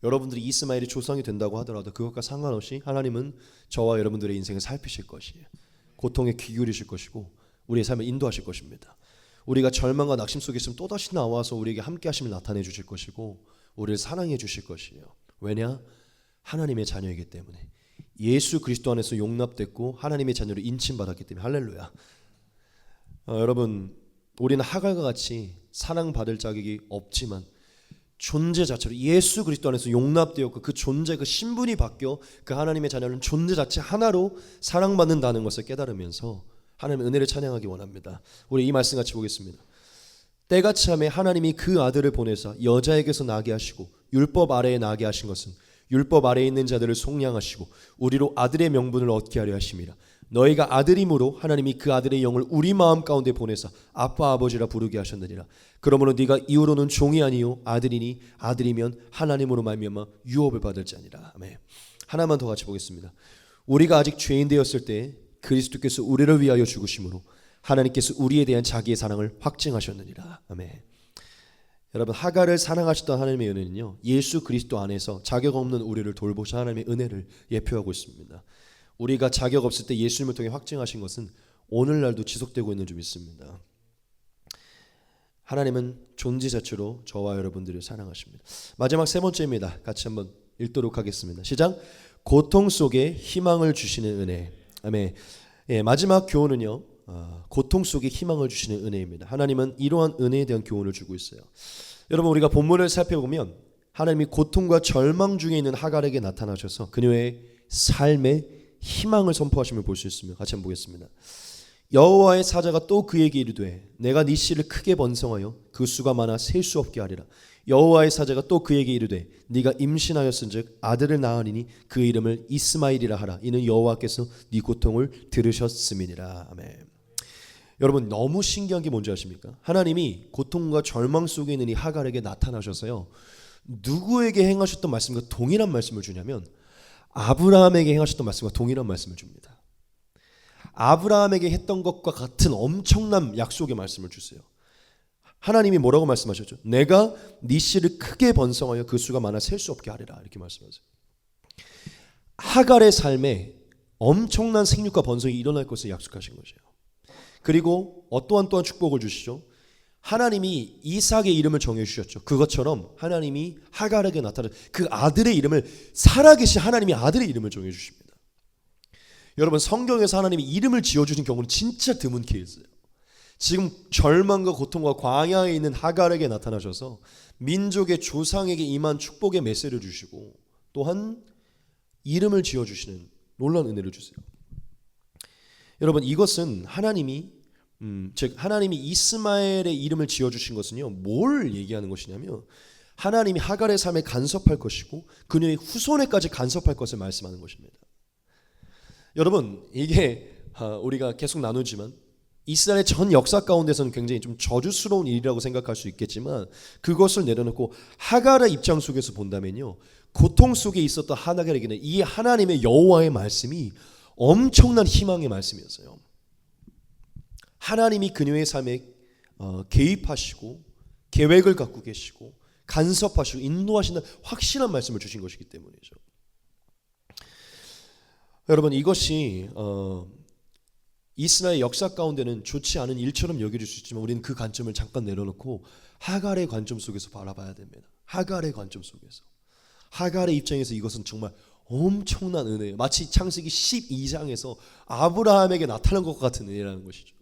여러분들이 이스마엘의 조상이 된다고 하더라도 그것과 상관없이 하나님은 저와 여러분들의 인생을 살피실 것이에요. 고통에 귀 기울이실 것이고 우리의 삶을 인도하실 것입니다. 우리가 절망과 낙심 속에 있으면 또다시 나와서 우리에게 함께 하심을 나타내 주실 것이고 우리를 사랑해 주실 것이에요. 왜냐? 하나님의 자녀이기 때문에, 예수 그리스도 안에서 용납됐고 하나님의 자녀로 인침받았기 때문에. 할렐루야. 여러분, 우리는 하갈과 같이 사랑받을 자격이 없지만 존재 자체로 예수 그리스도 안에서 용납되었고 그 존재, 그 신분이 바뀌어 그 하나님의 자녀는 존재 자체 하나로 사랑받는다는 것을 깨달으면서 하나님의 은혜를 찬양하기 원합니다. 우리 이 말씀 같이 보겠습니다. 때가 참에 하나님이 그 아들을 보내사 여자에게서 나게 하시고 율법 아래에 나게 하신 것은 율법 아래에 있는 자들을 속량하시고 우리로 아들의 명분을 얻게 하려 하심이라. 너희가 아들임으로 하나님이 그 아들의 영을 우리 마음 가운데 보내사 아빠 아버지라 부르게 하셨느니라. 그러므로 네가 이후로는 종이 아니요 아들이니 아들이면 하나님으로 말미암아 유업을 받을 자니라. 아멘. 하나만 더 같이 보겠습니다. 우리가 아직 죄인 되었을 때 그리스도께서 우리를 위하여 죽으심으로 하나님께서 우리에 대한 자기의 사랑을 확증하셨느니라. 아멘. 여러분, 하갈을 사랑하셨던 하나님의 은혜는요, 예수 그리스도 안에서 자격 없는 우리를 돌보신 하나님의 은혜를 예표하고 있습니다. 우리가 자격 없을 때 예수님을 통해 확증하신 것은 오늘날도 지속되고 있는 줄 믿습니다. 하나님은 존재 자체로 저와 여러분들을 사랑하십니다. 마지막 세 번째입니다. 같이 한번 읽도록 하겠습니다. 시작. 고통 속에 희망을 주시는 은혜. 아멘. 예, 마지막 교훈은요, 고통 속에 희망을 주시는 은혜입니다. 하나님은 이러한 은혜에 대한 교훈을 주고 있어요. 여러분, 우리가 본문을 살펴보면 하나님이 고통과 절망 중에 있는 하갈에게 나타나셔서 그녀의 삶에 희망을 선포하심을 볼 수 있습니다. 같이 한번 보겠습니다. 여호와의 사자가 또 그에게 이르되 내가 네 씨를 크게 번성하여 그 수가 많아 셀 수 없게 하리라. 여호와의 사자가 또 그에게 이르되 네가 임신하였은즉 아들을 낳으리니 그 이름을 이스마엘이라 하라. 이는 여호와께서 네 고통을 들으셨음이니라. 아멘. 여러분, 너무 신기한 게 뭔지 아십니까? 하나님이 고통과 절망 속에 있는 이 하갈에게 나타나셔서요, 누구에게 행하셨던 말씀과 동일한 말씀을 주냐면 아브라함에게 행하셨던 말씀과 동일한 말씀을 줍니다. 아브라함에게 했던 것과 같은 엄청난 약속의 말씀을 주세요. 하나님이 뭐라고 말씀하셨죠? 내가 네 씨를 크게 번성하여 그 수가 많아 셀 수 없게 하리라. 이렇게 말씀하세요. 하갈의 삶에 엄청난 생육과 번성이 일어날 것을 약속하신 것이에요. 그리고 또한 축복을 주시죠. 하나님이 이삭의 이름을 정해주셨죠. 그것처럼 하나님이 하갈에게 나타난 그 아들의 이름을, 살아계신 하나님이 아들의 이름을 정해주십니다. 여러분, 성경에서 하나님이 이름을 지어주신 경우는 진짜 드문 케이스예요. 지금 절망과 고통과 광야에 있는 하갈에게 나타나셔서 민족의 조상에게 임한 축복의 메시지를 주시고 또한 이름을 지어주시는 놀라운 은혜를 주세요. 여러분, 이것은 하나님이 이스마엘의 이름을 지어주신 것은요, 뭘 얘기하는 것이냐면 하나님이 하갈의 삶에 간섭할 것이고 그녀의 후손에까지 간섭할 것을 말씀하는 것입니다. 여러분, 이게 우리가 계속 나누지만 이스라엘의 전 역사 가운데서는 굉장히 좀 저주스러운 일이라고 생각할 수 있겠지만 그것을 내려놓고 하갈의 입장 속에서 본다면요, 고통 속에 있었던 하갈에게는 이 하나님의 여호와의 말씀이 엄청난 희망의 말씀이었어요. 하나님이 그녀의 삶에 개입하시고 계획을 갖고 계시고 간섭하시고 인도하시는 확실한 말씀을 주신 것이기 때문이죠. 여러분, 이것이 이스라엘 역사 가운데는 좋지 않은 일처럼 여겨질 수 있지만 우리는 그 관점을 잠깐 내려놓고 하갈의 관점 속에서 바라봐야 됩니다. 하갈의 관점 속에서, 하갈의 입장에서 이것은 정말 엄청난 은혜예요. 마치 창세기 12장에서 아브라함에게 나타난 것 같은 은혜라는 것이죠.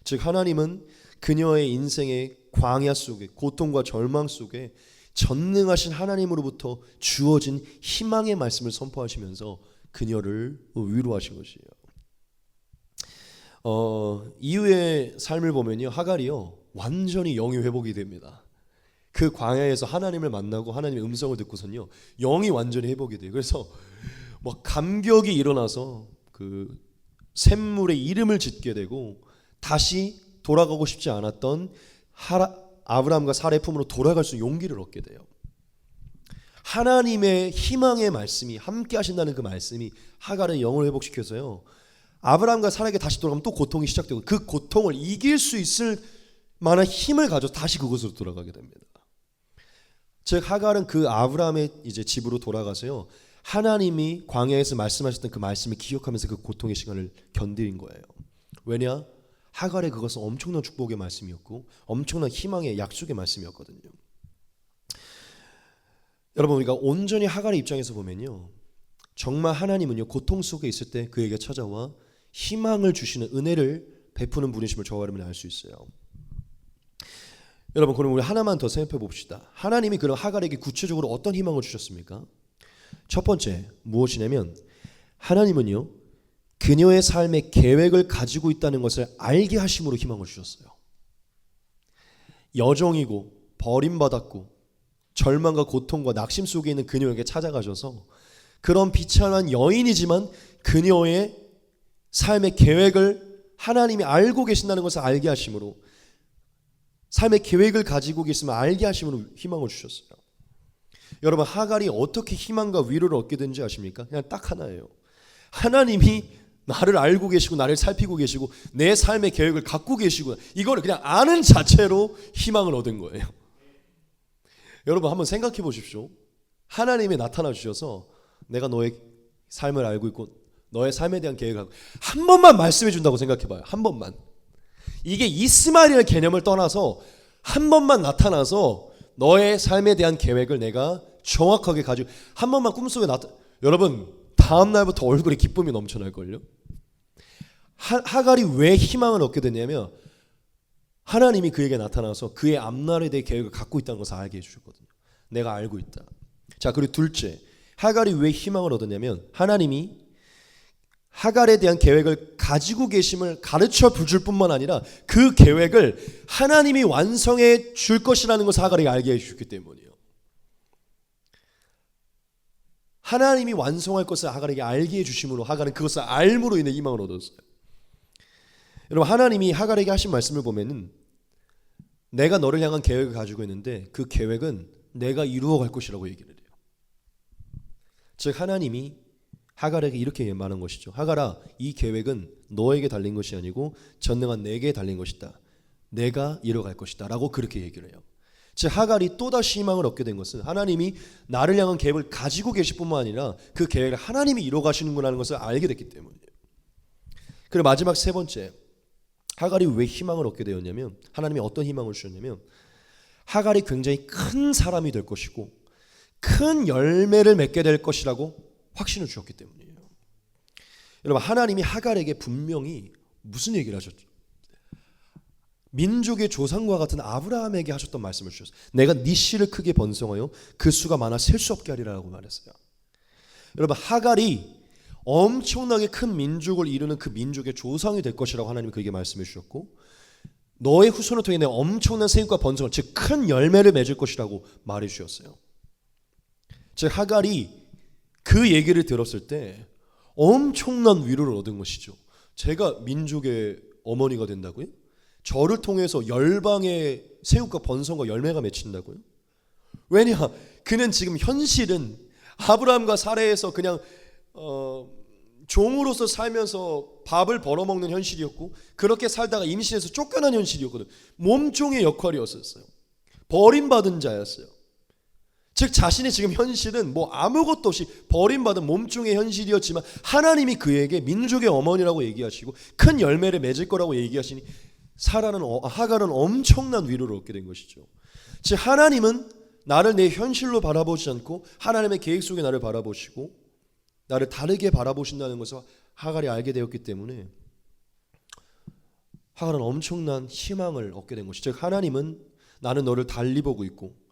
즉, 하나님은 그녀의 인생의 광야 속에, 고통과 절망 속에 전능하신 하나님으로부터 주어진 희망의 말씀을 선포하시면서 그녀를 위로하신 것이에요. 이후의 삶을 보면요, 하갈이요 완전히 영이 회복이 됩니다. 그 광야에서 하나님을 만나고 하나님의 음성을 듣고선요, 영이 완전히 회복이 돼요. 그래서 막 감격이 일어나서 그 샘물의 이름을 짓게 되고 다시 돌아가고 싶지 않았던 아브라함과 사라의 품으로 돌아갈 수 있는 용기를 얻게 돼요. 하나님의 희망의 말씀이 함께 하신다는 그 말씀이 하갈의 영을 회복시켜서요, 아브라함과 사라에게 다시 돌아가면 또 고통이 시작되고 그 고통을 이길 수 있을 만한 힘을 가져서 다시 그곳으로 돌아가게 됩니다. 즉, 하갈은 그 아브라함의 이제 집으로 돌아가서요, 하나님이 광야에서 말씀하셨던 그 말씀을 기억하면서 그 고통의 시간을 견딘 거예요. 왜냐? 하갈의 그것은 엄청난 축복의 말씀이었고 엄청난 희망의 약속의 말씀이었거든요. 여러분, 우리가 온전히 하갈의 입장에서 보면요, 정말 하나님은요 고통 속에 있을 때 그에게 찾아와 희망을 주시는 은혜를 베푸는 분이심을 저와 여러분이 알 수 있어요. 여러분, 그럼 우리 하나만 더 생각해 봅시다. 하나님이 그럼 하갈에게 구체적으로 어떤 희망을 주셨습니까? 첫 번째 무엇이냐면, 하나님은요 그녀의 삶의 계획을 가지고 있다는 것을 알게 하심으로 희망을 주셨어요. 여종이고 버림받았고 절망과 고통과 낙심 속에 있는 그녀에게 찾아가셔서 그런 비참한 여인이지만 그녀의 삶의 계획을 하나님이 알고 계신다는 것을 알게 하심으로, 삶의 계획을 가지고 계시면 알게 하심으로 희망을 주셨어요. 여러분, 하갈이 어떻게 희망과 위로를 얻게 된지 아십니까? 그냥 딱 하나예요. 하나님이 나를 알고 계시고 나를 살피고 계시고 내 삶의 계획을 갖고 계시고, 이걸 그냥 아는 자체로 희망을 얻은 거예요. 여러분, 한번 생각해 보십시오. 하나님이 나타나 주셔서 내가 너의 삶을 알고 있고 너의 삶에 대한 계획을 하고, 한 번만 말씀해 준다고 생각해 봐요. 한 번만. 이게 이스마엘이라는 개념을 떠나서 한 번만 나타나서 너의 삶에 대한 계획을 내가 정확하게 가지고 한 번만 꿈속에 여러분, 다음 날부터 얼굴에 기쁨이 넘쳐날걸요. 하갈이 왜 희망을 얻게 됐냐면 하나님이 그에게 나타나서 그의 앞날에 대해 계획을 갖고 있다는 것을 알게 해주셨거든요. 내가 알고 있다. 자, 그리고 둘째, 하갈이 왜 희망을 얻었냐면 하나님이 하갈에 대한 계획을 가지고 계심을 가르쳐 줄 뿐만 아니라 그 계획을 하나님이 완성해 줄 것이라는 것을 하갈에게 알게 해주셨기 때문이에요. 하나님이 완성할 것을 하갈에게 알게 해주심으로 하갈은 그것을 알므로 인해 희망을 얻었어요. 여러분, 하나님이 하갈에게 하신 말씀을 보면은 내가 너를 향한 계획을 가지고 있는데 그 계획은 내가 이루어갈 것이라고 얘기를 해요. 즉 하나님이 하갈에게 이렇게 말한 것이죠. 하갈아, 이 계획은 너에게 달린 것이 아니고 전능한 내게 달린 것이다. 내가 이뤄갈 것이다 라고 그렇게 얘기를 해요. 즉 하갈이 또다시 희망을 얻게 된 것은 하나님이 나를 향한 계획을 가지고 계실 뿐만 아니라 그 계획을 하나님이 이뤄가시는구나 하는 것을 알게 됐기 때문이에요. 그리고 마지막 세 번째, 하갈이 왜 희망을 얻게 되었냐면, 하나님이 어떤 희망을 주셨냐면 하갈이 굉장히 큰 사람이 될 것이고 큰 열매를 맺게 될 것이라고 확신을 주었기 때문이에요. 여러분, 하나님이 하갈에게 분명히 무슨 얘기를 하셨죠? 민족의 조상과 같은 아브라함에게 하셨던 말씀을 주셨어요. 내가 네 씨를 크게 번성하여 그 수가 많아 셀 수 없게 하리라고 말했어요. 여러분, 하갈이 엄청나게 큰 민족을 이루는 그 민족의 조상이 될 것이라고 하나님이 그에게 말씀해 주셨고, 너의 후손을 통해 내 엄청난 세육과 번성을, 즉 큰 열매를 맺을 것이라고 말해 주셨어요. 즉 하갈이 그 얘기를 들었을 때 엄청난 위로를 얻은 것이죠. 제가 민족의 어머니가 된다고요? 저를 통해서 열방의 세육과 번성과 열매가 맺힌다고요? 왜냐? 그는 지금 현실은 아브라함과 사레에서 그냥 종으로서 살면서 밥을 벌어먹는 현실이었고, 그렇게 살다가 임신해서 쫓겨난 현실이었거든. 몸종의 역할이었어요. 버림받은 자였어요. 즉 자신의 지금 현실은 뭐 아무것도 없이 버림받은 몸종의 현실이었지만 하나님이 그에게 민족의 어머니라고 얘기하시고 큰 열매를 맺을 거라고 얘기하시니 하갈은 엄청난 위로를 얻게 된 것이죠. 즉 하나님은 나를 내 현실로 바라보지 않고 하나님의 계획 속에 나를 바라보시고 나를 다르게 바라보신다는 것을 하갈이 알게 되었기 때문에 하갈은 엄청난 희망을 얻게 된 것이죠. 즉 하나님은 나는 너를 달리 보고 있고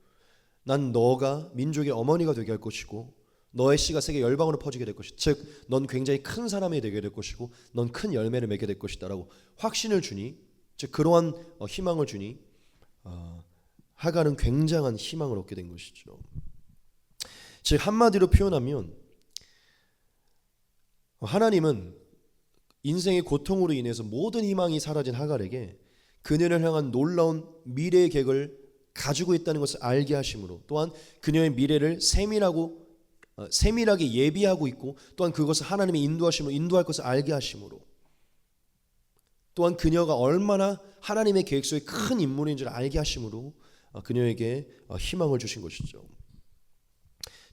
난 너가 민족의 어머니가 되게 할 것이고 너의 씨가 세계 열방으로 퍼지게 될 것이다. 즉 넌 굉장히 큰 사람이 되게 될 것이고 넌 큰 열매를 맺게 될 것이다 라고 확신을 주니, 즉 그러한 희망을 주니 하갈은 굉장한 희망을 얻게 된 것이죠. 즉 한마디로 표현하면 하나님은 인생의 고통으로 인해서 모든 희망이 사라진 하갈에게 그녀를 향한 놀라운 미래의 계획을 가지고 있다는 것을 알게 하심으로, 또한 그녀의 미래를 세밀하게 예비하고 있고, 또한 그것을 하나님이 인도할 것을 알게 하심으로, 또한 그녀가 얼마나 하나님의 계획 속에 큰 인물인 줄 알게 하심으로 그녀에게 희망을 주신 것이죠.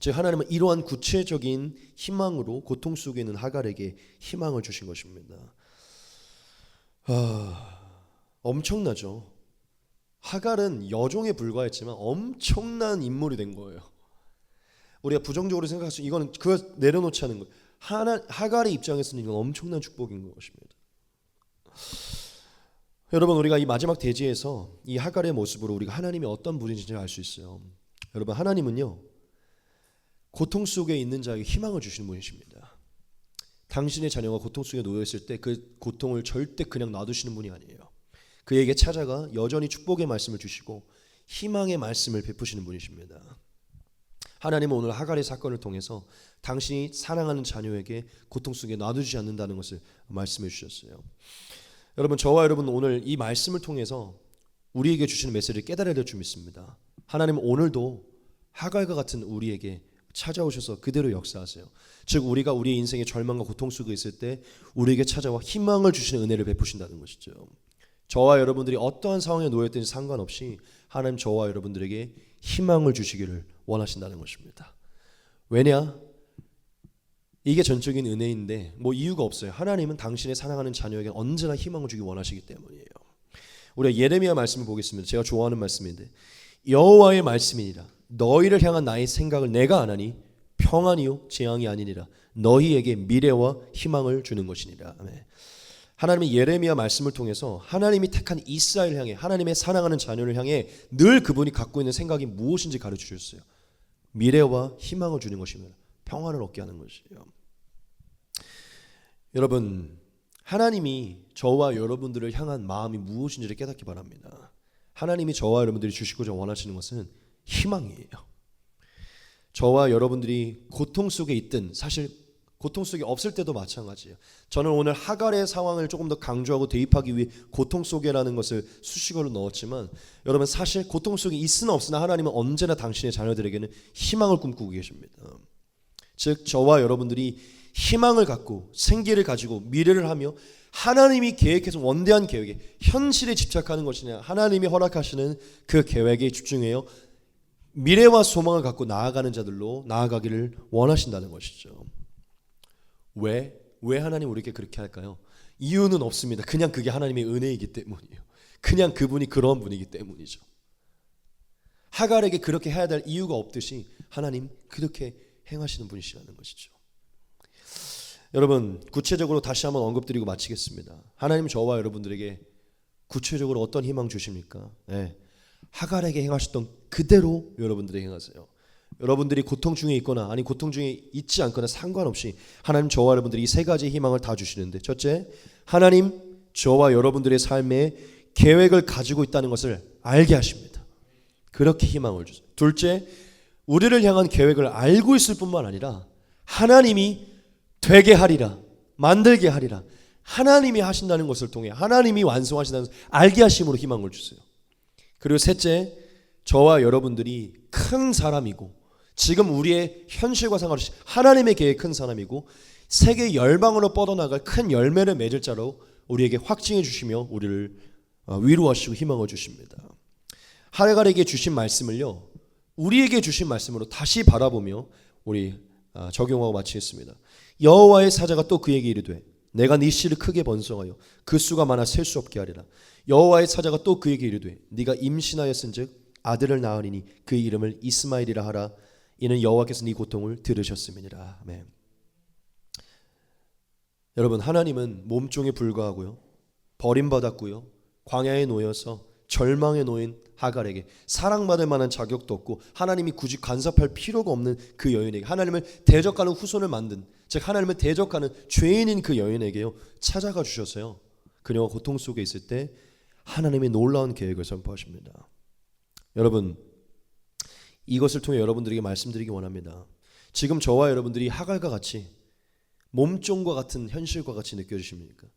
즉 하나님은 이러한 구체적인 희망으로 고통 속에 있는 하갈에게 희망을 주신 것입니다. 엄청나죠. 하갈은 여종에 불과했지만 엄청난 인물이 된 거예요. 우리가 부정적으로 생각할 수 이거는 그걸 내려놓지 않은 거예요. 하갈의 입장에서는 이건 엄청난 축복인 것입니다. 여러분, 우리가 이 마지막 대지에서 이 하갈의 모습으로 우리가 하나님이 어떤 분인지 알 수 있어요. 여러분, 하나님은요 고통 속에 있는 자에게 희망을 주시는 분이십니다. 당신의 자녀가 고통 속에 놓여 있을 때 그 고통을 절대 그냥 놔두시는 분이 아니에요. 그에게 찾아가 여전히 축복의 말씀을 주시고 희망의 말씀을 베푸시는 분이십니다. 하나님은 오늘 하갈의 사건을 통해서 당신이 사랑하는 자녀에게 고통 속에 놔두지 않는다는 것을 말씀해 주셨어요. 여러분, 저와 여러분 오늘 이 말씀을 통해서 우리에게 주시는 메시지를 깨달아야 될 줄 믿습니다. 하나님은 오늘도 하갈과 같은 우리에게 찾아오셔서 그대로 역사하세요. 즉 우리가 우리의 인생의 절망과 고통 속에 있을 때 우리에게 찾아와 희망을 주시는 은혜를 베푸신다는 것이죠. 저와 여러분들이 어떠한 상황에 놓였든지 상관없이 하나님 저와 여러분들에게 희망을 주시기를 원하신다는 것입니다. 왜냐? 이게 전적인 은혜인데 뭐 이유가 없어요. 하나님은 당신의 사랑하는 자녀에게 언제나 희망을 주기 원하시기 때문이에요. 우리가 예레미야 말씀을 보겠습니다. 제가 좋아하는 말씀인데 여호와의 말씀이니라 너희를 향한 나의 생각을 내가 아나니 평안이요 재앙이 아니니라 너희에게 미래와 희망을 주는 것이니라. 아멘. 하나님의 예레미야 말씀을 통해서 하나님이 택한 이스라엘 향해 하나님의 사랑하는 자녀를 향해 늘 그분이 갖고 있는 생각이 무엇인지 가르쳐 주셨어요. 미래와 희망을 주는 것입니다. 평안을 얻게 하는 것이에요. 여러분, 하나님이 저와 여러분들을 향한 마음이 무엇인지를 깨닫기 바랍니다. 하나님이 저와 여러분들이 주시고자 원하시는 것은 희망이에요. 저와 여러분들이 고통 속에 있든 사실 고통 속에 없을 때도 마찬가지예요. 저는 오늘 하갈의 상황을 조금 더 강조하고 대입하기 위해 고통 속에라는 것을 수식어로 넣었지만 여러분 사실 고통 속에 있으나 없으나 하나님은 언제나 당신의 자녀들에게는 희망을 꿈꾸고 계십니다. 즉 저와 여러분들이 희망을 갖고 생기를 가지고 미래를 하며 하나님이 계획해서 원대한 계획에 현실에 집착하는 것이냐 하나님이 허락하시는 그 계획에 집중해요. 미래와 소망을 갖고 나아가는 자들로 나아가기를 원하신다는 것이죠. 왜 하나님 우리에게 그렇게 할까요? 이유는 없습니다. 그냥 그게 하나님의 은혜이기 때문이에요. 그냥 그분이 그런 분이기 때문이죠. 하갈에게 그렇게 해야 될 이유가 없듯이 하나님 그렇게 행하시는 분이시라는 것이죠. 여러분 구체적으로 다시 한번 언급드리고 마치겠습니다. 하나님 저와 여러분들에게 구체적으로 어떤 희망 주십니까? 네. 하갈에게 행하셨던 그대로 여러분들에게 행하세요. 여러분들이 고통 중에 있거나 아니 고통 중에 있지 않거나 상관없이 하나님 저와 여러분들이 이 세 가지 희망을 다 주시는데 첫째, 하나님 저와 여러분들의 삶에 계획을 가지고 있다는 것을 알게 하십니다. 그렇게 희망을 주세요. 둘째, 우리를 향한 계획을 알고 있을 뿐만 아니라 하나님이 되게 하리라, 만들게 하리라, 하나님이 하신다는 것을 통해 하나님이 완성하신다는 것을 알게 하심으로 희망을 주세요. 그리고 셋째, 저와 여러분들이 큰 사람이고 지금 우리의 현실과 상관없이 하나님의 계획 큰 사람이고 세계 열방으로 뻗어나갈 큰 열매를 맺을 자로 우리에게 확증해 주시며 우리를 위로하시고 희망을 주십니다. 하갈에게 주신 말씀을요 우리에게 주신 말씀으로 다시 바라보며 우리 적용하고 마치겠습니다. 여호와의 사자가 또 그에게 이르되 내가 네 씨를 크게 번성하여 그 수가 많아 셀 수 없게 하리라. 여호와의 사자가 또 그에게 이르되 네가 임신하였은즉 아들을 낳으리니 그 이름을 이스마엘이라 하라. 이는 여호와께서 네 고통을 들으셨음이니라. 아멘. 여러분 하나님은 몸종에 불과하고요 버림받았고요 광야에 놓여서 절망에 놓인 하갈에게 사랑받을 만한 자격도 없고 하나님이 굳이 간섭할 필요가 없는 그 여인에게 하나님을 대적하는 후손을 만든 즉 하나님을 대적하는 죄인인 그 여인에게요 찾아가 주셔서요 그녀가 고통 속에 있을 때 하나님의 놀라운 계획을 선포하십니다. 여러분 이것을 통해 여러분들에게 말씀드리기 원합니다. 지금 저와 여러분들이 하갈과 같이 몸종과 같은 현실과 같이 느껴지십니까?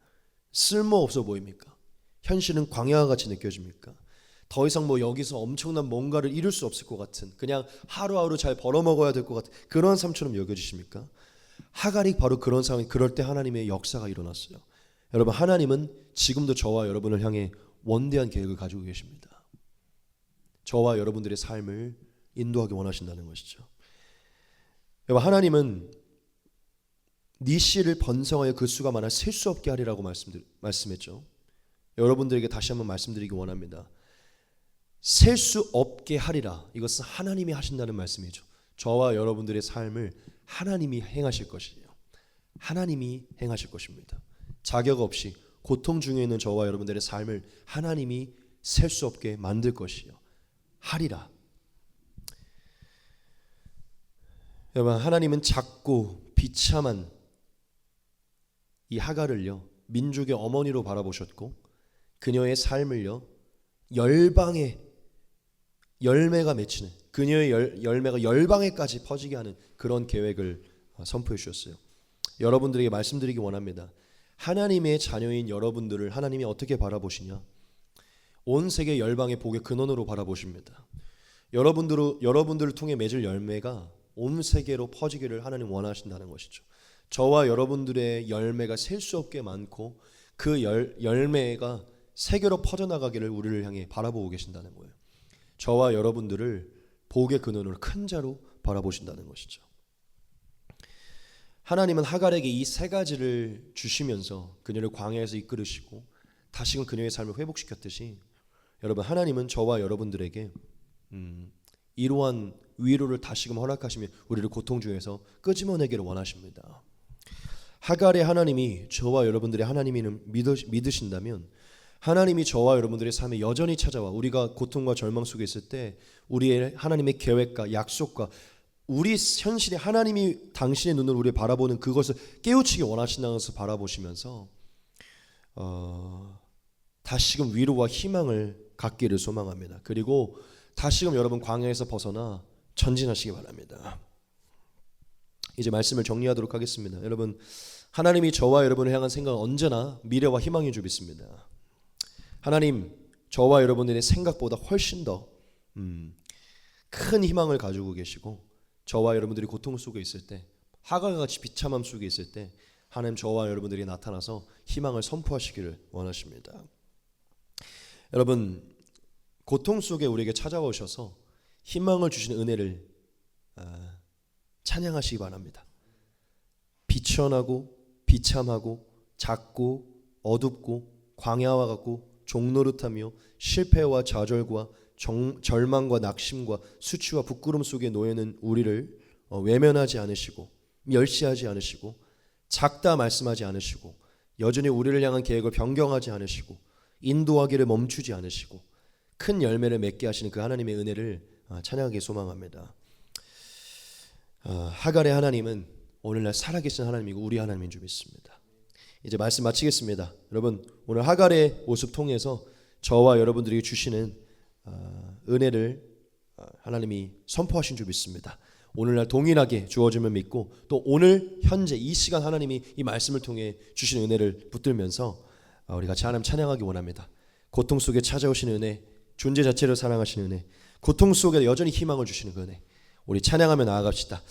쓸모없어 보입니까? 현실은 광야와 같이 느껴집니까? 더 이상 뭐 여기서 엄청난 뭔가를 이룰 수 없을 것 같은 그냥 하루하루 잘 벌어먹어야 될 것 같은 그런 삶처럼 여겨지십니까? 하갈이 바로 그런 상황 그럴 때 하나님의 역사가 일어났어요. 여러분 하나님은 지금도 저와 여러분을 향해 원대한 계획을 가지고 계십니다. 저와 여러분들의 삶을 인도하기 원하신다는 것이죠. 여러분, 하나님은 네 씨를 번성하여 그 수가 많아 셀 수 없게 하리라고 말씀했죠. 여러분들에게 다시 한번 말씀드리기 원합니다. 셀 수 없게 하리라. 이것은 하나님이 하신다는 말씀이죠. 저와 여러분들의 삶을 하나님이 행하실 것이에요. 하나님이 행하실 것입니다. 자격 없이 고통 중에 있는 저와 여러분들의 삶을 하나님이 셀 수 없게 만들 것이요. 하리라. 여러분, 하나님은 작고 비참한 이 하갈을요, 민족의 어머니로 바라보셨고 그녀의 삶을요, 열방의 열매가 맺히는, 그녀의 열매가 열방에까지 퍼지게 하는 그런 계획을 선포해 주셨어요. 여러분들에게 말씀드리기 원합니다. 하나님의 자녀인 여러분들을 하나님이 어떻게 바라보시냐? 온 세계 열방의 복의 근원으로 바라보십니다. 여러분들을 통해 맺을 열매가 온 세계로 퍼지기를 하나님 원하신다는 것이죠. 저와 여러분들의 열매가 셀 수 없게 많고 그 열매가 세계로 퍼져나가기를 우리를 향해 바라보고 계신다는 거예요. 저와 여러분들을 복의 근원으로 큰 자로 바라보신다는 것이죠. 하나님은 하갈에게 이 세 가지를 주시면서 그녀를 광야에서 이끌으시고 다시금 그녀의 삶을 회복시켰듯이, 여러분, 하나님은 저와 여러분들에게 이러한 위로를 다시금 허락하시며 우리를 고통 중에서 끄집어내기를 원하십니다. 하갈의 하나님이 저와 여러분들의 하나님을 믿으신다면 하나님이 저와 여러분들의 삶에 여전히 찾아와 우리가 고통과 절망 속에 있을 때 우리의 하나님의 계획과 약속과 우리 현실에 하나님이 당신의 눈으로 우리를 바라보는 그것을 깨우치기 원하신다는 것을 바라보시면서 다시금 위로와 희망을 갖기를 소망합니다. 그리고 다시금 여러분 광야에서 벗어나 전진하시기 바랍니다. 이제 말씀을 정리하도록 하겠습니다. 여러분, 하나님이 저와 여러분을 향한 생각은 언제나 미래와 희망인 줄 믿습니다. 하나님, 저와 여러분들의 생각보다 훨씬 더 큰 희망을 가지고 계시고, 저와 여러분들이 고통 속에 있을 때, 하갈과 같이 비참함 속에 있을 때 하나님 저와 여러분들이 나타나서 희망을 선포하시기를 원하십니다. 여러분, 고통 속에 우리에게 찾아오셔서 희망을 주시는 은혜를 찬양하시기 바랍니다. 비천하고 비참하고 작고 어둡고 광야와 같고 종노릇하며 실패와 좌절과 절망과 낙심과 수치와 부끄러움 속에 놓여있는 우리를 외면하지 않으시고 멸시하지 않으시고 작다 말씀하지 않으시고 여전히 우리를 향한 계획을 변경하지 않으시고 인도하기를 멈추지 않으시고 큰 열매를 맺게 하시는 그 하나님의 은혜를 찬양하기 소망합니다. 하갈의 하나님은 오늘날 살아계신 하나님이고 우리 하나님인 줄 믿습니다. 이제 말씀 마치겠습니다. 여러분, 오늘 하갈의 모습 통해서 저와 여러분들에게 주시는 은혜를 하나님이 선포하신 줄 믿습니다. 오늘날 동일하게 주어지면 믿고 또 오늘 현재 이 시간 하나님이 이 말씀을 통해 주신 은혜를 붙들면서 우리 같이 하나님 찬양하기 원합니다. 고통 속에 찾아오시는 은혜, 존재 자체를 사랑하시는 은혜, 고통 속에 여전히 희망을 주시는 그 은혜, 우리 찬양하며 나아갑시다.